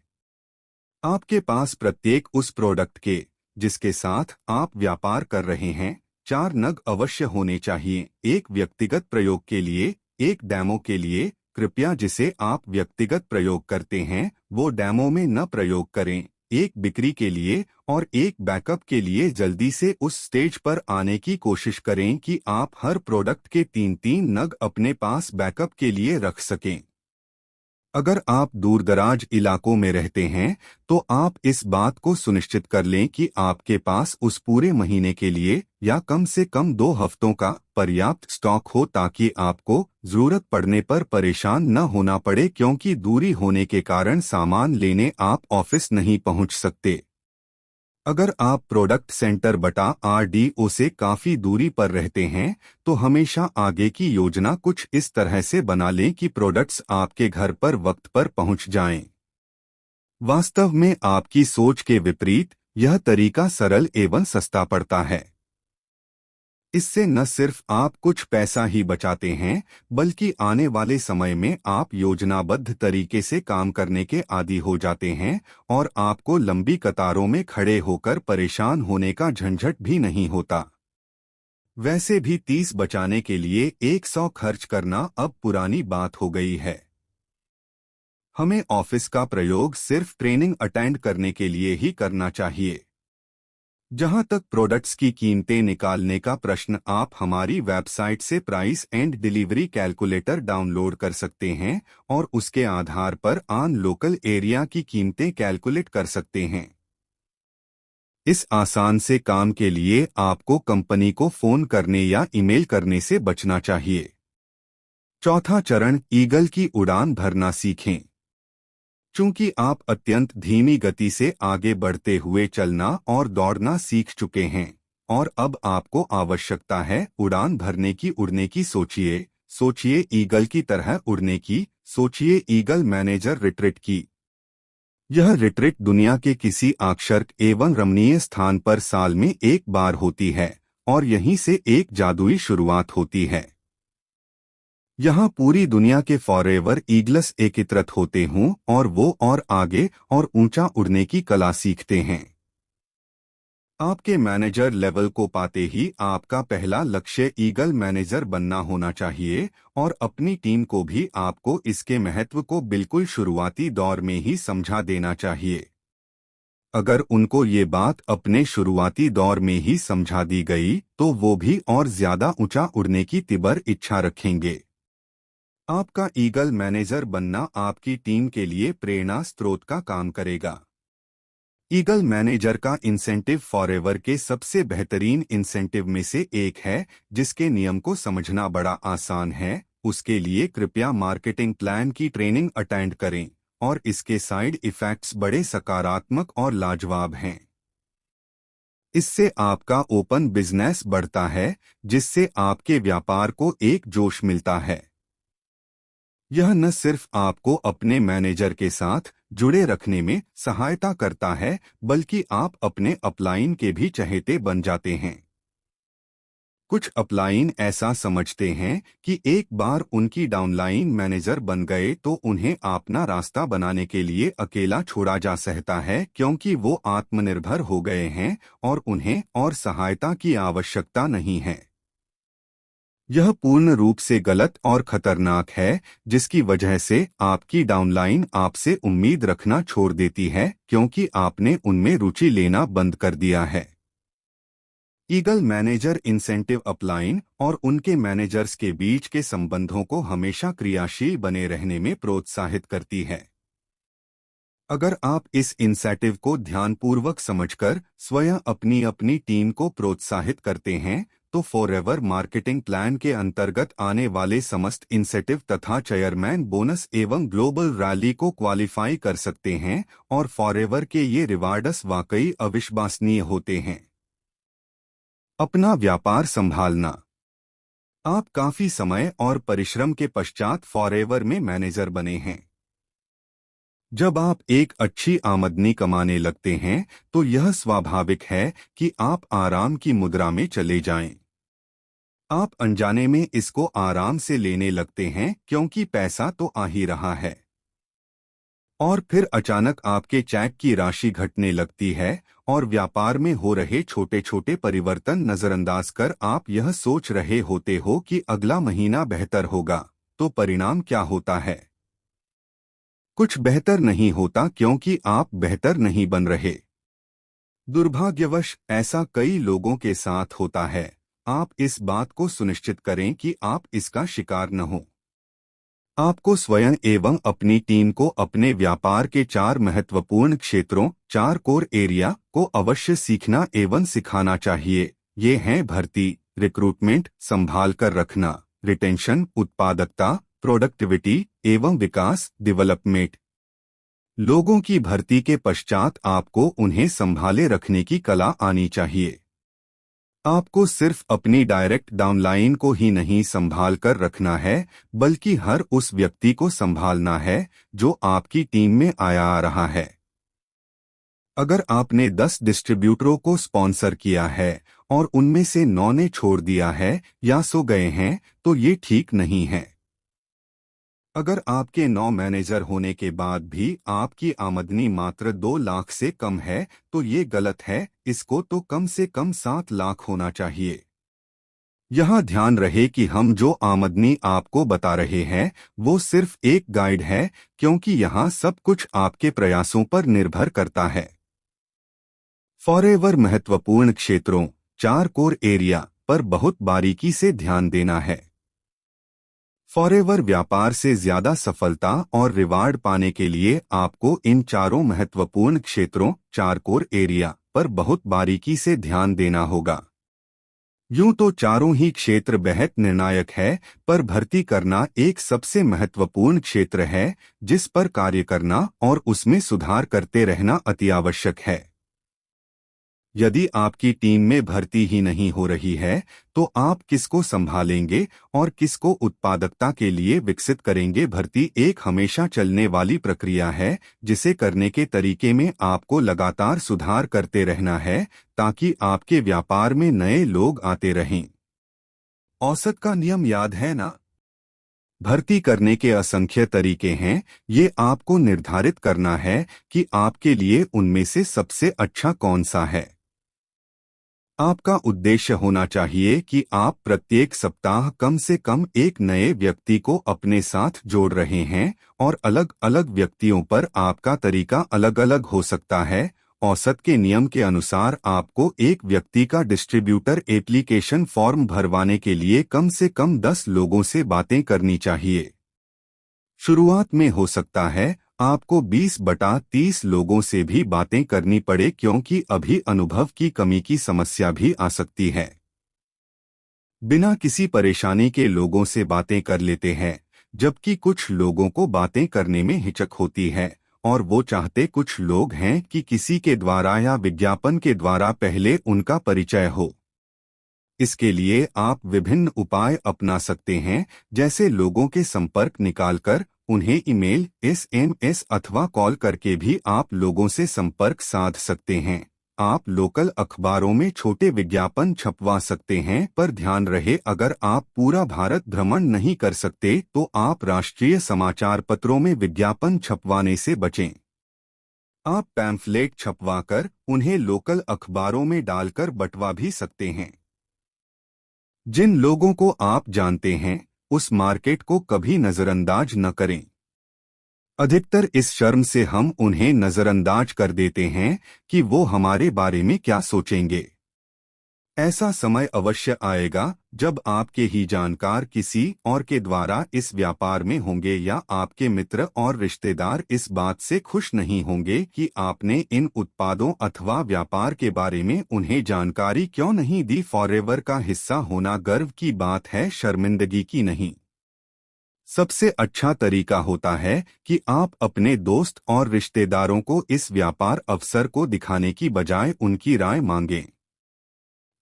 आपके पास प्रत्येक उस प्रोडक्ट के जिसके साथ आप व्यापार कर रहे हैं 4 नग अवश्य होने चाहिए। एक व्यक्तिगत प्रयोग के लिए, एक डेमो के लिए। कृपया जिसे आप व्यक्तिगत प्रयोग करते हैं वो डेमो में न प्रयोग करें। एक बिक्री के लिए और एक बैकअप के लिए जल्दी से उस स्टेज पर आने की कोशिश करें कि आप हर प्रोडक्ट के 3-3 नग अपने पास बैकअप के लिए रख सकें। अगर आप दूरदराज इलाकों में रहते हैं तो आप इस बात को सुनिश्चित कर लें कि आपके पास उस पूरे महीने के लिए या कम से कम 2 हफ्तों का पर्याप्त स्टॉक हो, ताकि आपको जरूरत पड़ने पर परेशान न होना पड़े, क्योंकि दूरी होने के कारण सामान लेने आप ऑफिस नहीं पहुंच सकते। अगर आप प्रोडक्ट सेंटर बटा RDO से काफी दूरी पर रहते हैं तो हमेशा आगे की योजना कुछ इस तरह से बना लें कि प्रोडक्ट्स आपके घर पर वक्त पर पहुंच जाएं। वास्तव में आपकी सोच के विपरीत यह तरीका सरल एवं सस्ता पड़ता है। इससे न सिर्फ आप कुछ पैसा ही बचाते हैं बल्कि आने वाले समय में आप योजनाबद्ध तरीके से काम करने के आदी हो जाते हैं और आपको लंबी कतारों में खड़े होकर परेशान होने का झंझट भी नहीं होता। वैसे भी 30 बचाने के लिए 100 खर्च करना अब पुरानी बात हो गई है। हमें ऑफिस का प्रयोग सिर्फ ट्रेनिंग अटेंड करने के लिए ही करना चाहिए। जहां तक प्रोडक्ट्स की कीमतें निकालने का प्रश्न, आप हमारी वेबसाइट से price and delivery calculator download कर सकते हैं और उसके आधार पर आन लोकल एरिया की कीमतें कैलकुलेट कर सकते हैं। इस आसान से काम के लिए आपको कंपनी को फोन करने या ईमेल करने से बचना चाहिए। चौथा चरण, ईगल की उड़ान भरना सीखें। चूंकि आप अत्यंत धीमी गति से आगे बढ़ते हुए चलना और दौड़ना सीख चुके हैं और अब आपको आवश्यकता है उड़ान भरने की, उड़ने की, सोचिए ईगल की तरह उड़ने की, सोचिए ईगल मैनेजर रिट्रीट की। यह रिट्रीट दुनिया के किसी आकर्षक एवं रमणीय स्थान पर साल में एक बार होती है और यहीं से एक जादुई शुरुआत होती है। यहाँ पूरी दुनिया के फॉरएवर ईगल्स एकत्रित होते हों और वो और आगे और ऊंचा उड़ने की कला सीखते हैं। आपके मैनेजर लेवल को पाते ही आपका पहला लक्ष्य ईगल मैनेजर बनना होना चाहिए और अपनी टीम को भी आपको इसके महत्व को बिल्कुल शुरुआती दौर में ही समझा देना चाहिए। अगर उनको ये बात अपने शुरुआती दौर में ही समझा दी गई तो वो भी और ज्यादा ऊंचा उड़ने की तीव्र इच्छा रखेंगे। आपका ईगल मैनेजर बनना आपकी टीम के लिए प्रेरणा स्रोत का काम करेगा। ईगल मैनेजर का इंसेंटिव फॉरएवर के सबसे बेहतरीन इंसेंटिव में से एक है, जिसके नियम को समझना बड़ा आसान है। उसके लिए कृपया मार्केटिंग प्लान की ट्रेनिंग अटेंड करें और इसके साइड इफेक्ट्स बड़े सकारात्मक और लाजवाब हैं। इससे आपका ओपन बिजनेस बढ़ता है, जिससे आपके व्यापार को एक जोश मिलता है। यह न सिर्फ आपको अपने मैनेजर के साथ जुड़े रखने में सहायता करता है, बल्कि आप अपने अपलाइन के भी चहेते बन जाते हैं। कुछ अपलाइन ऐसा समझते हैं कि एक बार उनकी डाउनलाइन मैनेजर बन गए तो उन्हें अपना रास्ता बनाने के लिए अकेला छोड़ा जा सकता है, क्योंकि वो आत्मनिर्भर हो गए हैं और उन्हें और सहायता की आवश्यकता नहीं है। यह पूर्ण रूप से गलत और खतरनाक है, जिसकी वजह से आपकी डाउनलाइन आपसे उम्मीद रखना छोड़ देती है, क्योंकि आपने उनमें रुचि लेना बंद कर दिया है। ईगल मैनेजर इंसेंटिव अपलाइन और उनके मैनेजर्स के बीच के संबंधों को हमेशा क्रियाशील बने रहने में प्रोत्साहित करती है। अगर आप इस इंसेंटिव को ध्यानपूर्वक समझकर स्वयं अपनी अपनी टीम को प्रोत्साहित करते हैं तो फॉरएवर मार्केटिंग प्लान के अंतर्गत आने वाले समस्त इंसेंटिव तथा चेयरमैन बोनस एवं ग्लोबल रैली को क्वालिफाई कर सकते हैं और फॉरएवर के ये रिवार्ड्स वाकई अविश्वसनीय होते हैं। अपना व्यापार संभालना। आप काफी समय और परिश्रम के पश्चात फॉरएवर में मैनेजर बने हैं। जब आप एक अच्छी आमदनी कमाने लगते हैं तो यह स्वाभाविक है कि आप आराम की मुद्रा में चले जाएं। आप अनजाने में इसको आराम से लेने लगते हैं, क्योंकि पैसा तो आ ही रहा है। और फिर अचानक आपके चेक की राशि घटने लगती है और व्यापार में हो रहे छोटे छोटे परिवर्तन नजरअंदाज कर आप यह सोच रहे होते हो कि अगला महीना बेहतर होगा। तो परिणाम क्या होता है? कुछ बेहतर नहीं होता, क्योंकि आप बेहतर नहीं बन रहे। दुर्भाग्यवश ऐसा कई लोगों के साथ होता है। आप इस बात को सुनिश्चित करें कि आप इसका शिकार न हो। आपको स्वयं एवं अपनी टीम को अपने व्यापार के 4 महत्वपूर्ण क्षेत्रों, 4 कोर एरिया को अवश्य सीखना एवं सिखाना चाहिए। ये हैं भर्ती, रिक्रूटमेंट, संभाल कर रखना, रिटेंशन, उत्पादकता, प्रोडक्टिविटी एवं विकास, डेवलपमेंट। लोगों की भर्ती के पश्चात आपको उन्हें संभाले रखने की कला आनी चाहिए। आपको सिर्फ अपनी डायरेक्ट डाउनलाइन को ही नहीं संभाल कर रखना है, बल्कि हर उस व्यक्ति को संभालना है जो आपकी टीम में आया आ रहा है। अगर आपने 10 डिस्ट्रीब्यूटरों को स्पॉन्सर किया है और उनमें से 9 ने छोड़ दिया है या सो गए हैं, तो ये ठीक नहीं है। अगर आपके 9 मैनेजर होने के बाद भी आपकी आमदनी मात्र 2 लाख से कम है तो ये गलत है। इसको तो कम से कम 7 लाख होना चाहिए। यहाँ ध्यान रहे कि हम जो आमदनी आपको बता रहे हैं वो सिर्फ एक गाइड है, क्योंकि यहाँ सब कुछ आपके प्रयासों पर निर्भर करता है। फॉरएवर महत्वपूर्ण क्षेत्रों 4 कोर एरिया पर बहुत बारीकी से ध्यान देना है। फॉरएवर व्यापार से ज्यादा सफलता और रिवार्ड पाने के लिए आपको इन चारों महत्वपूर्ण क्षेत्रों 4 कोर एरिया पर बहुत बारीकी से ध्यान देना होगा। यूं तो चारों ही क्षेत्र बेहद निर्णायक है, पर भर्ती करना एक सबसे महत्वपूर्ण क्षेत्र है जिस पर कार्य करना और उसमें सुधार करते रहना अति आवश्यक है। यदि आपकी टीम में भर्ती ही नहीं हो रही है तो आप किसको संभालेंगे और किसको उत्पादकता के लिए विकसित करेंगे। भर्ती एक हमेशा चलने वाली प्रक्रिया है जिसे करने के तरीके में आपको लगातार सुधार करते रहना है ताकि आपके व्यापार में नए लोग आते रहें। औसत का नियम याद है ना? भर्ती करने के असंख्य तरीके हैं, ये आपको निर्धारित करना है कि आपके लिए उनमें से सबसे अच्छा कौन सा है। आपका उद्देश्य होना चाहिए कि आप प्रत्येक सप्ताह कम से कम एक नए व्यक्ति को अपने साथ जोड़ रहे हैं और अलग अलग व्यक्तियों पर आपका तरीका अलग अलग हो सकता है। औसत के नियम के अनुसार आपको एक व्यक्ति का डिस्ट्रीब्यूटर एप्लीकेशन फॉर्म भरवाने के लिए कम से कम 10 लोगों से बातें करनी चाहिए। शुरुआत में हो सकता है आपको 20/30 लोगों से भी बातें करनी पड़े क्योंकि अभी अनुभव की कमी की समस्या भी आ सकती है। बिना किसी परेशानी के लोगों से बातें कर लेते हैं, जबकि कुछ लोगों को बातें करने में हिचक होती है और वो चाहते कुछ लोग हैं कि किसी के द्वारा या विज्ञापन के द्वारा पहले उनका परिचय हो। इसके लिए आप विभिन्न उपाय अपना सकते हैं, जैसे लोगों के संपर्क निकालकर, उन्हें ईमेल, एसएमएस अथवा कॉल करके भी आप लोगों से संपर्क साध सकते हैं। आप लोकल अखबारों में छोटे विज्ञापन छपवा सकते हैं, पर ध्यान रहे अगर आप पूरा भारत भ्रमण नहीं कर सकते तो आप राष्ट्रीय समाचार पत्रों में विज्ञापन छपवाने से बचें। आप पैम्फलेट छपवाकर उन्हें लोकल अखबारों में डालकर बंटवा भी सकते हैं। जिन लोगों को आप जानते हैं उस मार्केट को कभी नजरअंदाज न करें। अधिकतर इस शर्म से हम उन्हें नजरअंदाज कर देते हैं कि वो हमारे बारे में क्या सोचेंगे। ऐसा समय अवश्य आएगा जब आपके ही जानकार किसी और के द्वारा इस व्यापार में होंगे या आपके मित्र और रिश्तेदार इस बात से खुश नहीं होंगे कि आपने इन उत्पादों अथवा व्यापार के बारे में उन्हें जानकारी क्यों नहीं दी। फॉरएवर का हिस्सा होना गर्व की बात है, शर्मिंदगी की नहीं। सबसे अच्छा तरीका होता है कि आप अपने दोस्त और रिश्तेदारों को इस व्यापार अवसर को दिखाने की बजाय उनकी राय मांगें।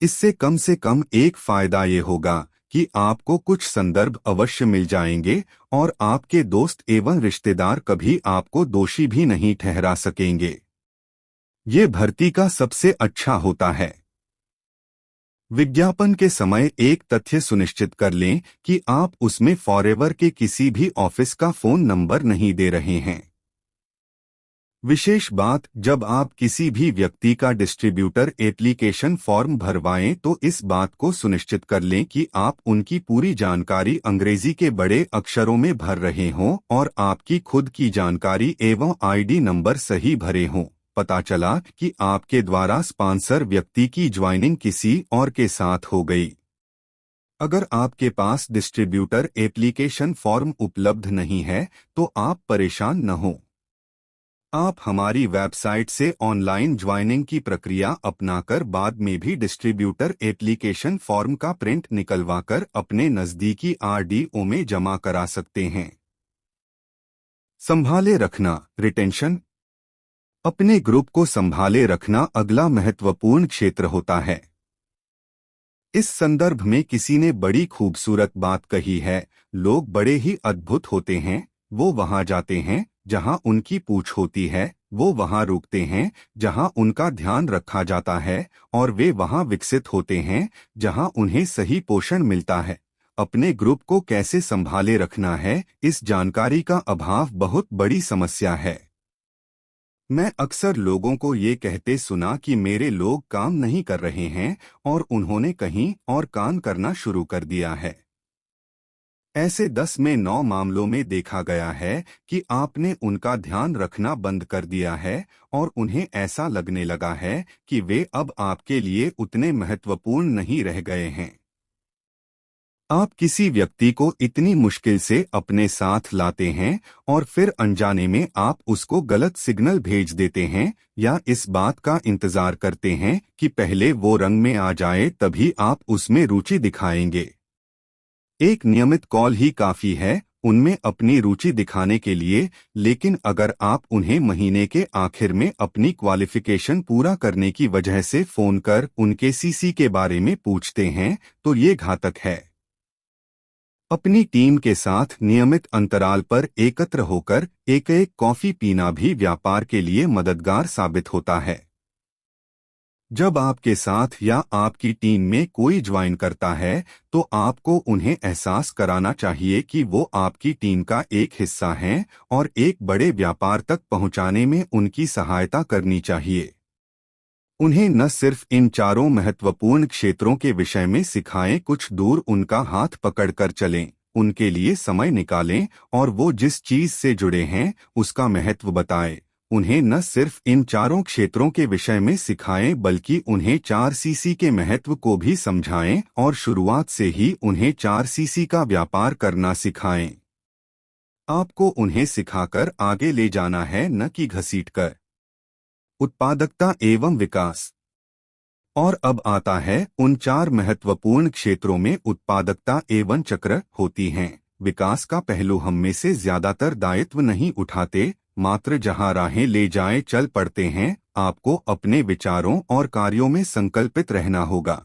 इससे कम से कम एक फायदा ये होगा कि आपको कुछ संदर्भ अवश्य मिल जाएंगे और आपके दोस्त एवं रिश्तेदार कभी आपको दोषी भी नहीं ठहरा सकेंगे। ये भर्ती का सबसे अच्छा होता है। विज्ञापन के समय एक तथ्य सुनिश्चित कर लें कि आप उसमें फॉरएवर के किसी भी ऑफिस का फोन नंबर नहीं दे रहे हैं। विशेष बात, जब आप किसी भी व्यक्ति का डिस्ट्रीब्यूटर एप्लीकेशन फॉर्म भरवाएं तो इस बात को सुनिश्चित कर लें कि आप उनकी पूरी जानकारी अंग्रेजी के बड़े अक्षरों में भर रहे हों और आपकी खुद की जानकारी एवं आईडी नंबर सही भरे हों। पता चला कि आपके द्वारा स्पॉन्सर व्यक्ति की ज्वाइनिंग किसी और के साथ हो गई। अगर आपके पास डिस्ट्रीब्यूटर एप्लीकेशन फॉर्म उपलब्ध नहीं है तो आप परेशान न हों। आप हमारी वेबसाइट से ऑनलाइन ज्वाइनिंग की प्रक्रिया अपनाकर बाद में भी डिस्ट्रीब्यूटर एप्लीकेशन फॉर्म का प्रिंट निकलवाकर अपने नजदीकी आरडीओ में जमा करा सकते हैं। संभाले रखना, रिटेंशन। अपने ग्रुप को संभाले रखना अगला महत्वपूर्ण क्षेत्र होता है। इस संदर्भ में किसी ने बड़ी खूबसूरत बात कही है, लोग बड़े ही अद्भुत होते हैं। वो वहां जाते हैं जहां उनकी पूछ होती है, वो वहां रुकते हैं जहां उनका ध्यान रखा जाता है और वे वहां विकसित होते हैं जहां उन्हें सही पोषण मिलता है। अपने ग्रुप को कैसे संभाले रखना है, इस जानकारी का अभाव बहुत बड़ी समस्या है। मैं अक्सर लोगों को ये कहते सुना कि मेरे लोग काम नहीं कर रहे हैं और उन्होंने कहीं और काम करना शुरू कर दिया है। ऐसे 10 में 9 मामलों में देखा गया है कि आपने उनका ध्यान रखना बंद कर दिया है और उन्हें ऐसा लगने लगा है कि वे अब आपके लिए उतने महत्वपूर्ण नहीं रह गए हैं। आप किसी व्यक्ति को इतनी मुश्किल से अपने साथ लाते हैं और फिर अनजाने में आप उसको गलत सिग्नल भेज देते हैं या इस बात का इंतजार करते हैं कि पहले वो रंग में आ जाए तभी आप उसमें रुचि दिखाएंगे। एक नियमित कॉल ही काफी है उनमें अपनी रुचि दिखाने के लिए, लेकिन अगर आप उन्हें महीने के आखिर में अपनी क्वालिफिकेशन पूरा करने की वजह से फोन कर उनके सीसी के बारे में पूछते हैं तो ये घातक है। अपनी टीम के साथ नियमित अंतराल पर एकत्र होकर एक एक कॉफी पीना भी व्यापार के लिए मददगार साबित होता है। जब आपके साथ या आपकी टीम में कोई ज्वाइन करता है तो आपको उन्हें एहसास कराना चाहिए कि वो आपकी टीम का एक हिस्सा हैं और एक बड़े व्यापार तक पहुंचाने में उनकी सहायता करनी चाहिए। उन्हें न सिर्फ इन चारों महत्वपूर्ण क्षेत्रों के विषय में सिखाएं, कुछ दूर उनका हाथ पकड़कर चलें, उनके लिए समय निकालें और वो जिस चीज से जुड़े हैं उसका महत्व बताएं। उन्हें न सिर्फ इन चारों क्षेत्रों के विषय में सिखाएं बल्कि उन्हें 4 सीसी के महत्व को भी समझाएं और शुरुआत से ही उन्हें 4 सीसी का व्यापार करना सिखाएं। आपको उन्हें सिखाकर आगे ले जाना है, न कि घसीटकर। उत्पादकता एवं विकास। और अब आता है उन 4 महत्वपूर्ण क्षेत्रों में उत्पादकता एवं चक्र होती हैं। विकास का पहलू हम में से ज्यादातर दायित्व नहीं उठाते, मात्र जहां राहें ले जाए चल पड़ते हैं। आपको अपने विचारों और कार्यों में संकल्पित रहना होगा।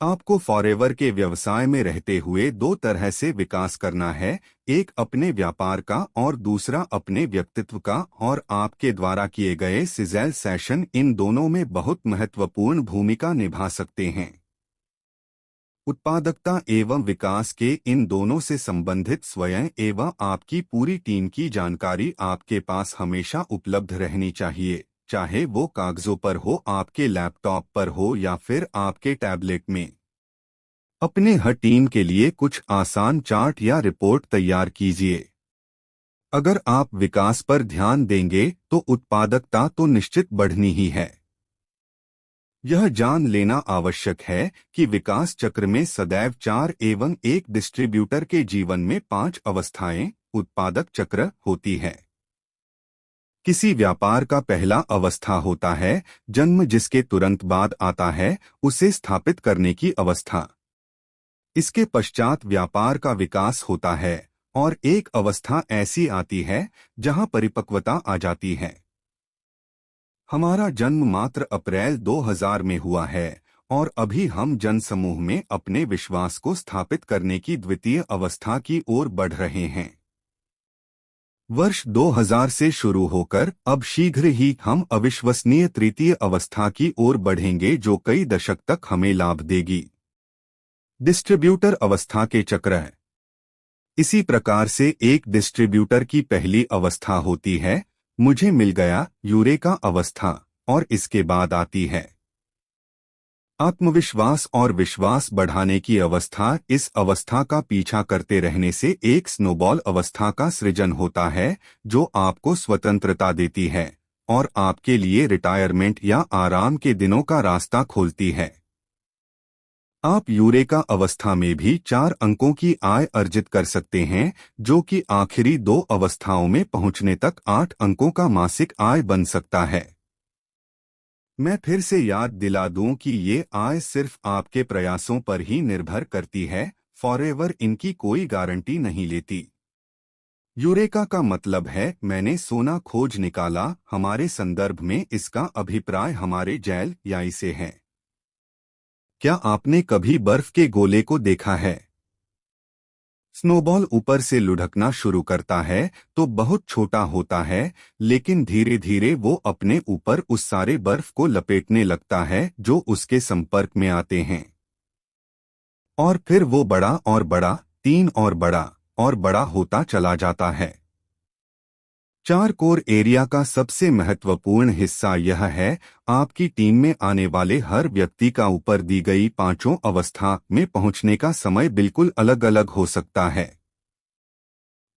आपको फॉरएवर के व्यवसाय में रहते हुए 2 तरह से विकास करना है, एक अपने व्यापार का और दूसरा अपने व्यक्तित्व का, और आपके द्वारा किए गए सिज़ेल सेशन इन दोनों में बहुत महत्वपूर्ण भूमिका निभा सकते हैं। उत्पादकता एवं विकास के इन दोनों से संबंधित स्वयं एवं आपकी पूरी टीम की जानकारी आपके पास हमेशा उपलब्ध रहनी चाहिए, चाहे वो कागजों पर हो, आपके लैपटॉप पर हो या फिर आपके टैबलेट में। अपने हर टीम के लिए कुछ आसान चार्ट या रिपोर्ट तैयार कीजिए। अगर आप विकास पर ध्यान देंगे तो उत्पादकता तो निश्चित बढ़नी ही है। यह जान लेना आवश्यक है कि विकास चक्र में सदैव 4 एवं एक डिस्ट्रीब्यूटर के जीवन में 5 अवस्थाएं उत्पादक चक्र होती है। किसी व्यापार का पहला अवस्था होता है जन्म, जिसके तुरंत बाद आता है उसे स्थापित करने की अवस्था। इसके पश्चात व्यापार का विकास होता है और एक अवस्था ऐसी आती है जहां परिपक्वता आ जाती है। हमारा जन्म मात्र अप्रैल 2000 में हुआ है और अभी हम जनसमूह में अपने विश्वास को स्थापित करने की द्वितीय अवस्था की ओर बढ़ रहे हैं। वर्ष 2000 से शुरू होकर अब शीघ्र ही हम अविश्वसनीय तृतीय अवस्था की ओर बढ़ेंगे जो कई दशक तक हमें लाभ देगी। डिस्ट्रीब्यूटर अवस्था के चक्र है। इसी प्रकार से एक डिस्ट्रीब्यूटर की पहली अवस्था होती है मुझे मिल गया यूरेका अवस्था, और इसके बाद आती है आत्मविश्वास और विश्वास बढ़ाने की अवस्था। इस अवस्था का पीछा करते रहने से एक स्नोबॉल अवस्था का सृजन होता है जो आपको स्वतंत्रता देती है और आपके लिए रिटायरमेंट या आराम के दिनों का रास्ता खोलती है। आप यूरेका अवस्था में भी 4 अंकों की आय अर्जित कर सकते हैं जो कि आखिरी 2 अवस्थाओं में पहुंचने तक 8 अंकों का मासिक आय बन सकता है। मैं फिर से याद दिला दूं कि ये आय सिर्फ आपके प्रयासों पर ही निर्भर करती है, फॉरएवर इनकी कोई गारंटी नहीं लेती। यूरेका का मतलब है मैंने सोना खोज निकाला। हमारे संदर्भ में इसका अभिप्राय हमारे जेल या इसे है। क्या आपने कभी बर्फ के गोले को देखा है? स्नोबॉल ऊपर से लुढ़कना शुरू करता है तो बहुत छोटा होता है, लेकिन धीरे धीरे वो अपने ऊपर उस सारे बर्फ को लपेटने लगता है जो उसके संपर्क में आते हैं, और फिर वो बड़ा और बड़ा, 3 और बड़ा होता चला जाता है। चार कोर एरिया का सबसे महत्वपूर्ण हिस्सा यह है, आपकी टीम में आने वाले हर व्यक्ति का ऊपर दी गई पांचों अवस्था में पहुंचने का समय बिल्कुल अलग अलग हो सकता है।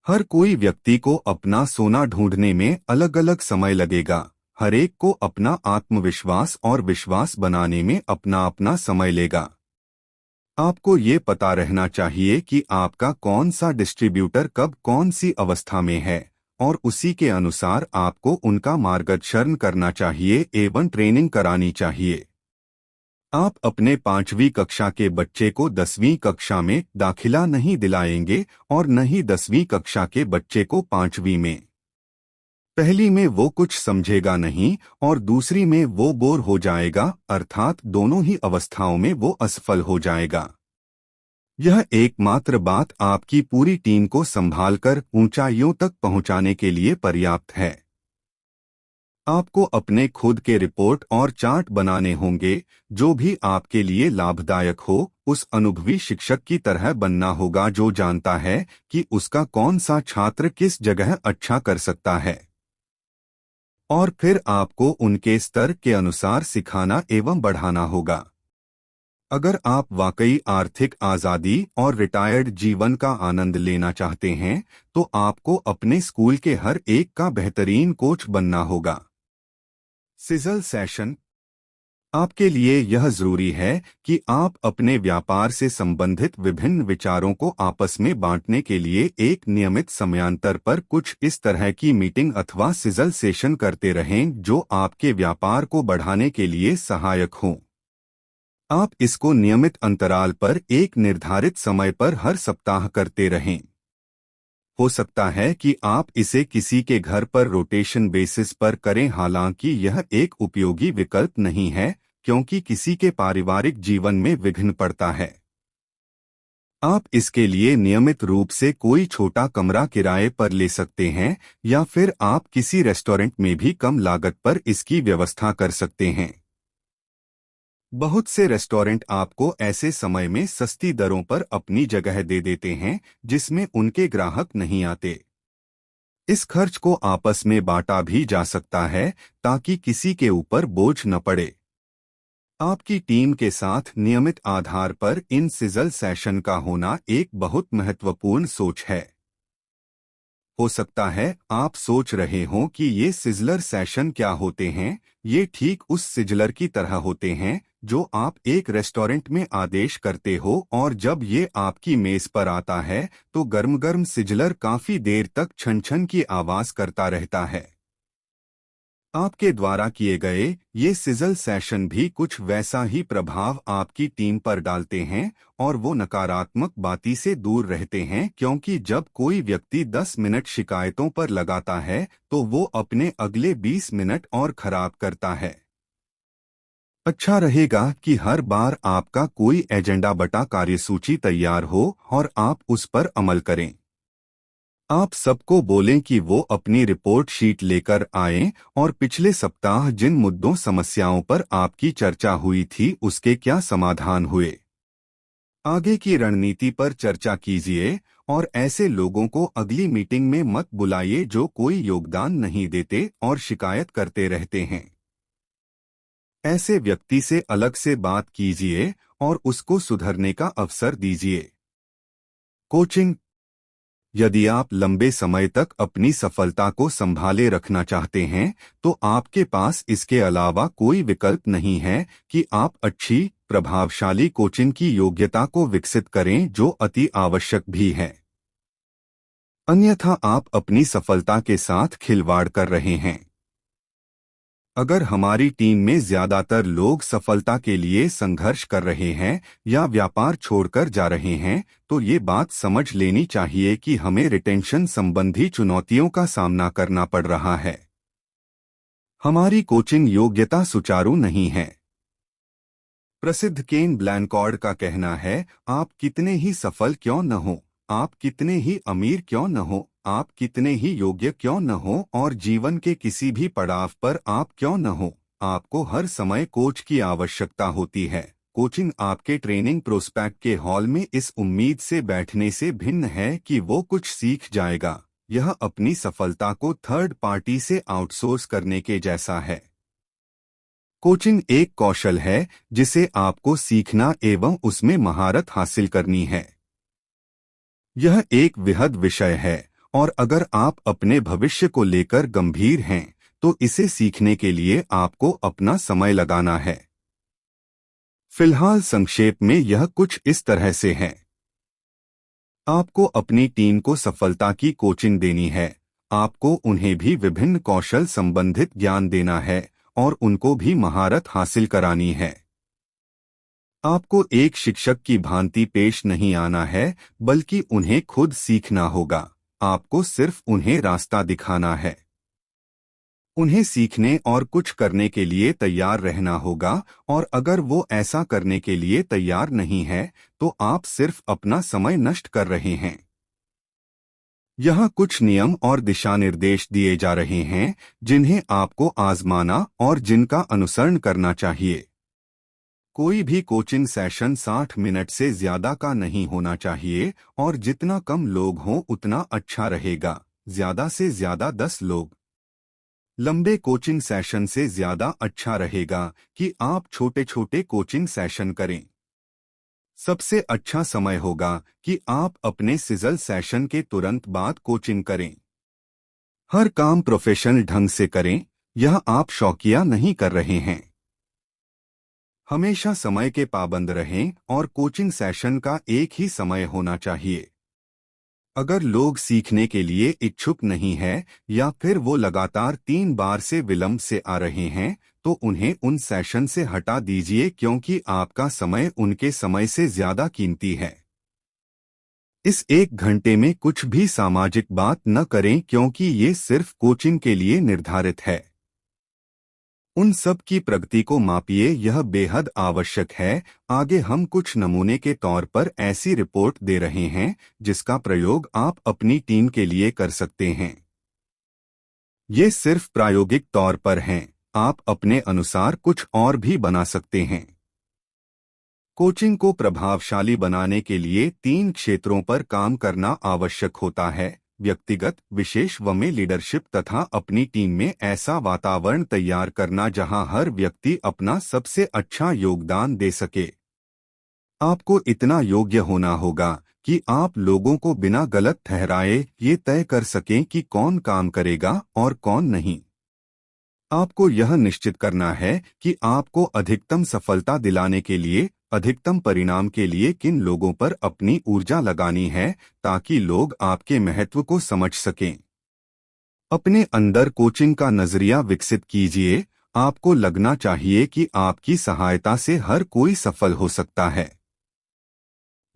हर कोई व्यक्ति को अपना सोना ढूंढने में अलग अलग समय लगेगा। हर एक को अपना आत्मविश्वास और विश्वास बनाने में अपना अपना समय लेगा। आपको ये पता रहना चाहिए कि आपका कौन सा डिस्ट्रीब्यूटर कब कौन सी अवस्था में है, और उसी के अनुसार आपको उनका मार्गदर्शन करना चाहिए एवं ट्रेनिंग करानी चाहिए। आप अपने 5वीं कक्षा के बच्चे को 10वीं कक्षा में दाखिला नहीं दिलाएंगे और न ही 10वीं कक्षा के बच्चे को 5वीं में। पहली में वो कुछ समझेगा नहीं और दूसरी में वो बोर हो जाएगा, अर्थात दोनों ही अवस्थाओं में वो असफल हो जाएगा। यह एकमात्र बात आपकी पूरी टीम को संभालकर ऊंचाइयों तक पहुंचाने के लिए पर्याप्त है। आपको अपने खुद के रिपोर्ट और चार्ट बनाने होंगे। जो भी आपके लिए लाभदायक हो, उस अनुभवी शिक्षक की तरह बनना होगा जो जानता है कि उसका कौन सा छात्र किस जगह अच्छा कर सकता है, और फिर आपको उनके स्तर के अनुसार सिखाना एवं बढ़ाना होगा। अगर आप वाकई आर्थिक आज़ादी और रिटायर्ड जीवन का आनंद लेना चाहते हैं, तो आपको अपने स्कूल के हर एक का बेहतरीन कोच बनना होगा। Sizzle session. आपके लिए यह जरूरी है कि आप अपने व्यापार से संबंधित विभिन्न विचारों को आपस में बांटने के लिए एक नियमित समयांतर पर कुछ इस तरह की मीटिंग अथवा सिजल सेशन करते रहें जो आपके व्यापार को बढ़ाने के लिए सहायक हों। आप इसको नियमित अंतराल पर एक निर्धारित समय पर हर सप्ताह करते रहें। हो सकता है कि आप इसे किसी के घर पर रोटेशन बेसिस पर करें, हालांकि यह एक उपयोगी विकल्प नहीं है क्योंकि किसी के पारिवारिक जीवन में विघ्न पड़ता है। आप इसके लिए नियमित रूप से कोई छोटा कमरा किराए पर ले सकते हैं या फिर आप किसी रेस्टोरेंट में भी कम लागत पर इसकी व्यवस्था कर सकते हैं। बहुत से रेस्टोरेंट आपको ऐसे समय में सस्ती दरों पर अपनी जगह दे देते हैं जिसमें उनके ग्राहक नहीं आते। इस खर्च को आपस में बांटा भी जा सकता है ताकि किसी के ऊपर बोझ न पड़े। आपकी टीम के साथ नियमित आधार पर इन सिजल सेशन का होना एक बहुत महत्वपूर्ण सोच है। हो सकता है आप सोच रहे हों कि ये सिजलर सेशन क्या होते हैं। ये ठीक उस सिजलर की तरह होते हैं जो आप एक रेस्टोरेंट में आदेश करते हो, और जब ये आपकी मेज पर आता है तो गर्म गर्म सिजलर काफी देर तक छन छन की आवाज करता रहता है। आपके द्वारा किए गए ये सिजल सेशन भी कुछ वैसा ही प्रभाव आपकी टीम पर डालते हैं और वो नकारात्मक बाती से दूर रहते हैं, क्योंकि जब कोई व्यक्ति 10 मिनट शिकायतों पर लगाता है तो वो अपने अगले 20 मिनट और खराब करता है। अच्छा रहेगा कि हर बार आपका कोई एजेंडा बटा कार्यसूची तैयार हो और आप उस पर अमल करें। आप सबको बोलें कि वो अपनी रिपोर्ट शीट लेकर आएं और पिछले सप्ताह जिन मुद्दों समस्याओं पर आपकी चर्चा हुई थी उसके क्या समाधान हुए। आगे की रणनीति पर चर्चा कीजिए और ऐसे लोगों को अगली मीटिंग में मत बुलाइए जो कोई योगदान नहीं देते और शिकायत करते रहते हैं। ऐसे व्यक्ति से अलग से बात कीजिए और उसको सुधरने का अवसर दीजिए। कोचिंग। यदि आप लंबे समय तक अपनी सफलता को संभाले रखना चाहते हैं तो आपके पास इसके अलावा कोई विकल्प नहीं है कि आप अच्छी प्रभावशाली कोचिंग की योग्यता को विकसित करें, जो अति आवश्यक भी है। अन्यथा आप अपनी सफलता के साथ खिलवाड़ कर रहे हैं। अगर हमारी टीम में ज्यादातर लोग सफलता के लिए संघर्ष कर रहे हैं या व्यापार छोड़कर जा रहे हैं, तो ये बात समझ लेनी चाहिए कि हमें रिटेंशन संबंधी चुनौतियों का सामना करना पड़ रहा है। हमारी कोचिंग योग्यता सुचारू नहीं है। प्रसिद्ध केन ब्लैनकॉर्ड का कहना है, आप कितने ही सफल क्यों न हो, आप कितने ही अमीर क्यों न हो, आप कितने ही योग्य क्यों न हो और जीवन के किसी भी पड़ाव पर आप क्यों न हो, आपको हर समय कोच की आवश्यकता होती है। कोचिंग आपके ट्रेनिंग प्रोस्पेक्ट के हॉल में इस उम्मीद से बैठने से भिन्न है कि वो कुछ सीख जाएगा। यह अपनी सफलता को थर्ड पार्टी से आउटसोर्स करने के जैसा है। कोचिंग एक कौशल है जिसे आपको सीखना एवं उसमें महारत हासिल करनी है। यह एक वृहद विषय है और अगर आप अपने भविष्य को लेकर गंभीर हैं तो इसे सीखने के लिए आपको अपना समय लगाना है। फिलहाल संक्षेप में यह कुछ इस तरह से है। आपको अपनी टीम को सफलता की कोचिंग देनी है। आपको उन्हें भी विभिन्न कौशल संबंधित ज्ञान देना है और उनको भी महारत हासिल करानी है। आपको एक शिक्षक की भांति पेश नहीं आना है, बल्कि उन्हें खुद सीखना होगा। आपको सिर्फ उन्हें रास्ता दिखाना है। उन्हें सीखने और कुछ करने के लिए तैयार रहना होगा और अगर वो ऐसा करने के लिए तैयार नहीं है तो आप सिर्फ अपना समय नष्ट कर रहे हैं। यहाँ कुछ नियम और दिशा निर्देश दिए जा रहे हैं जिन्हें आपको आजमाना और जिनका अनुसरण करना चाहिए। कोई भी कोचिंग सेशन 60 मिनट से ज्यादा का नहीं होना चाहिए और जितना कम लोग हों उतना अच्छा रहेगा। ज्यादा से ज्यादा 10 लोग। लंबे कोचिंग सेशन से ज्यादा अच्छा रहेगा कि आप छोटे छोटे कोचिंग सेशन करें। सबसे अच्छा समय होगा कि आप अपने सिजल सेशन के तुरंत बाद कोचिंग करें। हर काम प्रोफेशनल ढंग से करें। यह आप शौकिया नहीं कर रहे हैं। हमेशा समय के पाबंद रहें और कोचिंग सेशन का एक ही समय होना चाहिए। अगर लोग सीखने के लिए इच्छुक नहीं है या फिर वो लगातार 3 बार से विलंब से आ रहे हैं तो उन्हें उन सेशन से हटा दीजिए क्योंकि आपका समय उनके समय से ज्यादा कीमती है। इस 1 घंटे में कुछ भी सामाजिक बात न करें क्योंकि ये सिर्फ कोचिंग के लिए निर्धारित है। उन सब की प्रगति को मापिए, यह बेहद आवश्यक है। आगे हम कुछ नमूने के तौर पर ऐसी रिपोर्ट दे रहे हैं जिसका प्रयोग आप अपनी टीम के लिए कर सकते हैं। ये सिर्फ प्रायोगिक तौर पर हैं। आप अपने अनुसार कुछ और भी बना सकते हैं। कोचिंग को प्रभावशाली बनाने के लिए 3 क्षेत्रों पर काम करना आवश्यक होता है: व्यक्तिगत, विशेष व में लीडरशिप तथा अपनी टीम में ऐसा वातावरण तैयार करना जहां हर व्यक्ति अपना सबसे अच्छा योगदान दे सके। आपको इतना योग्य होना होगा कि आप लोगों को बिना गलत ठहराए ये तय कर सकें कि कौन काम करेगा और कौन नहीं। आपको यह निश्चित करना है कि आपको अधिकतम सफलता दिलाने के लिए, अधिकतम परिणाम के लिए किन लोगों पर अपनी ऊर्जा लगानी है ताकि लोग आपके महत्व को समझ सकें। अपने अंदर कोचिंग का नजरिया विकसित कीजिए। आपको लगना चाहिए कि आपकी सहायता से हर कोई सफल हो सकता है।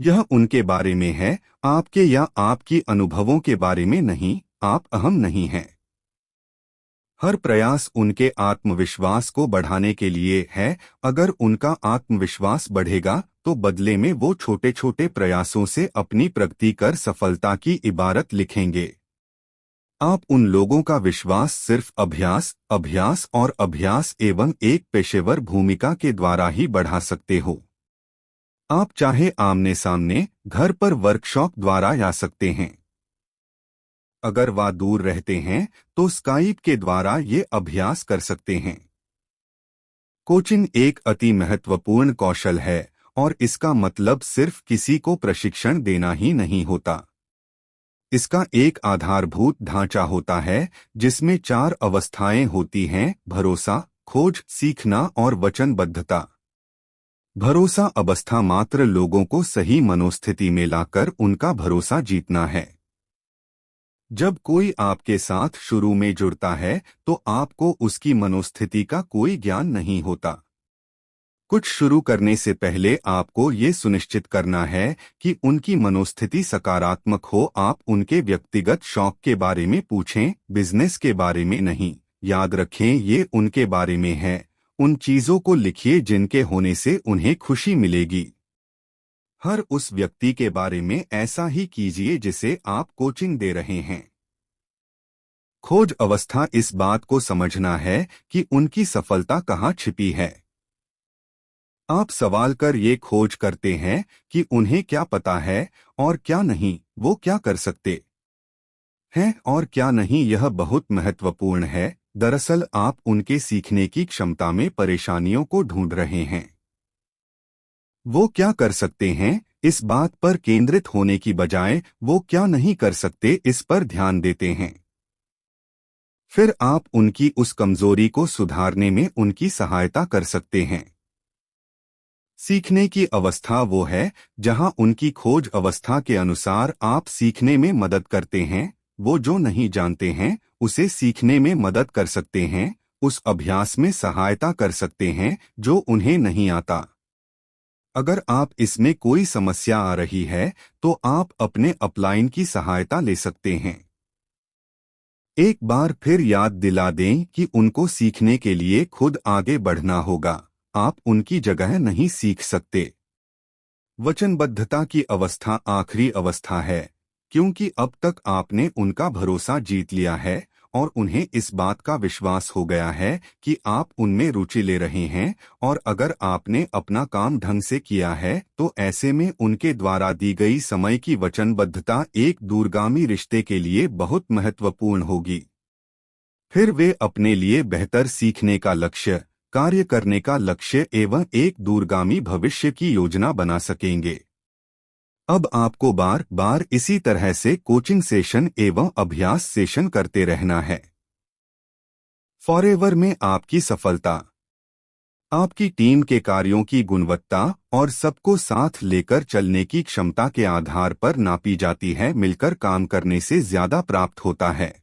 यह उनके बारे में है, आपके या आपकी अनुभवों के बारे में नहीं। आप अहम नहीं हैं। हर प्रयास उनके आत्मविश्वास को बढ़ाने के लिए है। अगर उनका आत्मविश्वास बढ़ेगा तो बदले में वो छोटे छोटे प्रयासों से अपनी प्रगति कर सफलता की इबारत लिखेंगे। आप उन लोगों का विश्वास सिर्फ अभ्यास, अभ्यास और अभ्यास एवं एक पेशेवर भूमिका के द्वारा ही बढ़ा सकते हो। आप चाहे आमने सामने, घर पर वर्कशॉप द्वारा जा सकते हैं। अगर वह दूर रहते हैं तो स्काइप के द्वारा ये अभ्यास कर सकते हैं। कोचिंग एक अति महत्वपूर्ण कौशल है और इसका मतलब सिर्फ किसी को प्रशिक्षण देना ही नहीं होता। इसका एक आधारभूत ढांचा होता है जिसमें 4 अवस्थाएं होती हैं: भरोसा, खोज, सीखना और वचनबद्धता। भरोसा अवस्था मात्र लोगों को सही मनोस्थिति में लाकर उनका भरोसा जीतना है। जब कोई आपके साथ शुरू में जुड़ता है तो आपको उसकी मनोस्थिति का कोई ज्ञान नहीं होता। कुछ शुरू करने से पहले आपको ये सुनिश्चित करना है कि उनकी मनोस्थिति सकारात्मक हो। आप उनके व्यक्तिगत शौक के बारे में पूछें, बिजनेस के बारे में नहीं। याद रखें, ये उनके बारे में है। उन चीजों को लिखिए जिनके होने से उन्हें खुशी मिलेगी। हर उस व्यक्ति के बारे में ऐसा ही कीजिए जिसे आप कोचिंग दे रहे हैं। खोज अवस्था इस बात को समझना है कि उनकी सफलता कहाँ छिपी है। आप सवाल कर ये खोज करते हैं कि उन्हें क्या पता है और क्या नहीं, वो क्या कर सकते। है और क्या नहीं, यह बहुत महत्वपूर्ण है। दरअसल आप उनके सीखने की क्षमता में परेशानियों को ढूंढ रहे हैं। वो क्या कर सकते हैं, इस बात पर केंद्रित होने की बजाय वो क्या नहीं कर सकते इस पर ध्यान देते हैं। फिर आप उनकी उस कमजोरी को सुधारने में उनकी सहायता कर सकते हैं। सीखने की अवस्था वो है जहां उनकी खोज अवस्था के अनुसार आप सीखने में मदद करते हैं। वो जो नहीं जानते हैं उसे सीखने में मदद कर सकते हैं, उस अभ्यास में सहायता कर सकते हैं जो उन्हें नहीं आता। अगर आप इसमें कोई समस्या आ रही है तो आप अपने अपलाइन की सहायता ले सकते हैं। एक बार फिर याद दिला दें कि उनको सीखने के लिए खुद आगे बढ़ना होगा, आप उनकी जगह नहीं सीख सकते। वचनबद्धता की अवस्था आखिरी अवस्था है, क्योंकि अब तक आपने उनका भरोसा जीत लिया है और उन्हें इस बात का विश्वास हो गया है कि आप उनमें रुचि ले रहे हैं, और अगर आपने अपना काम ढंग से किया है तो ऐसे में उनके द्वारा दी गई समय की वचनबद्धता एक दूरगामी रिश्ते के लिए बहुत महत्वपूर्ण होगी। फिर वे अपने लिए बेहतर सीखने का लक्ष्य, कार्य करने का लक्ष्य एवं एक दूरगामी भविष्य की योजना बना सकेंगे। अब आपको बार बार इसी तरह से कोचिंग सेशन एवं अभ्यास सेशन करते रहना है। फॉरएवर में आपकी सफलता आपकी टीम के कार्यों की गुणवत्ता और सबको साथ लेकर चलने की क्षमता के आधार पर नापी जाती है। मिलकर काम करने से ज्यादा प्राप्त होता है।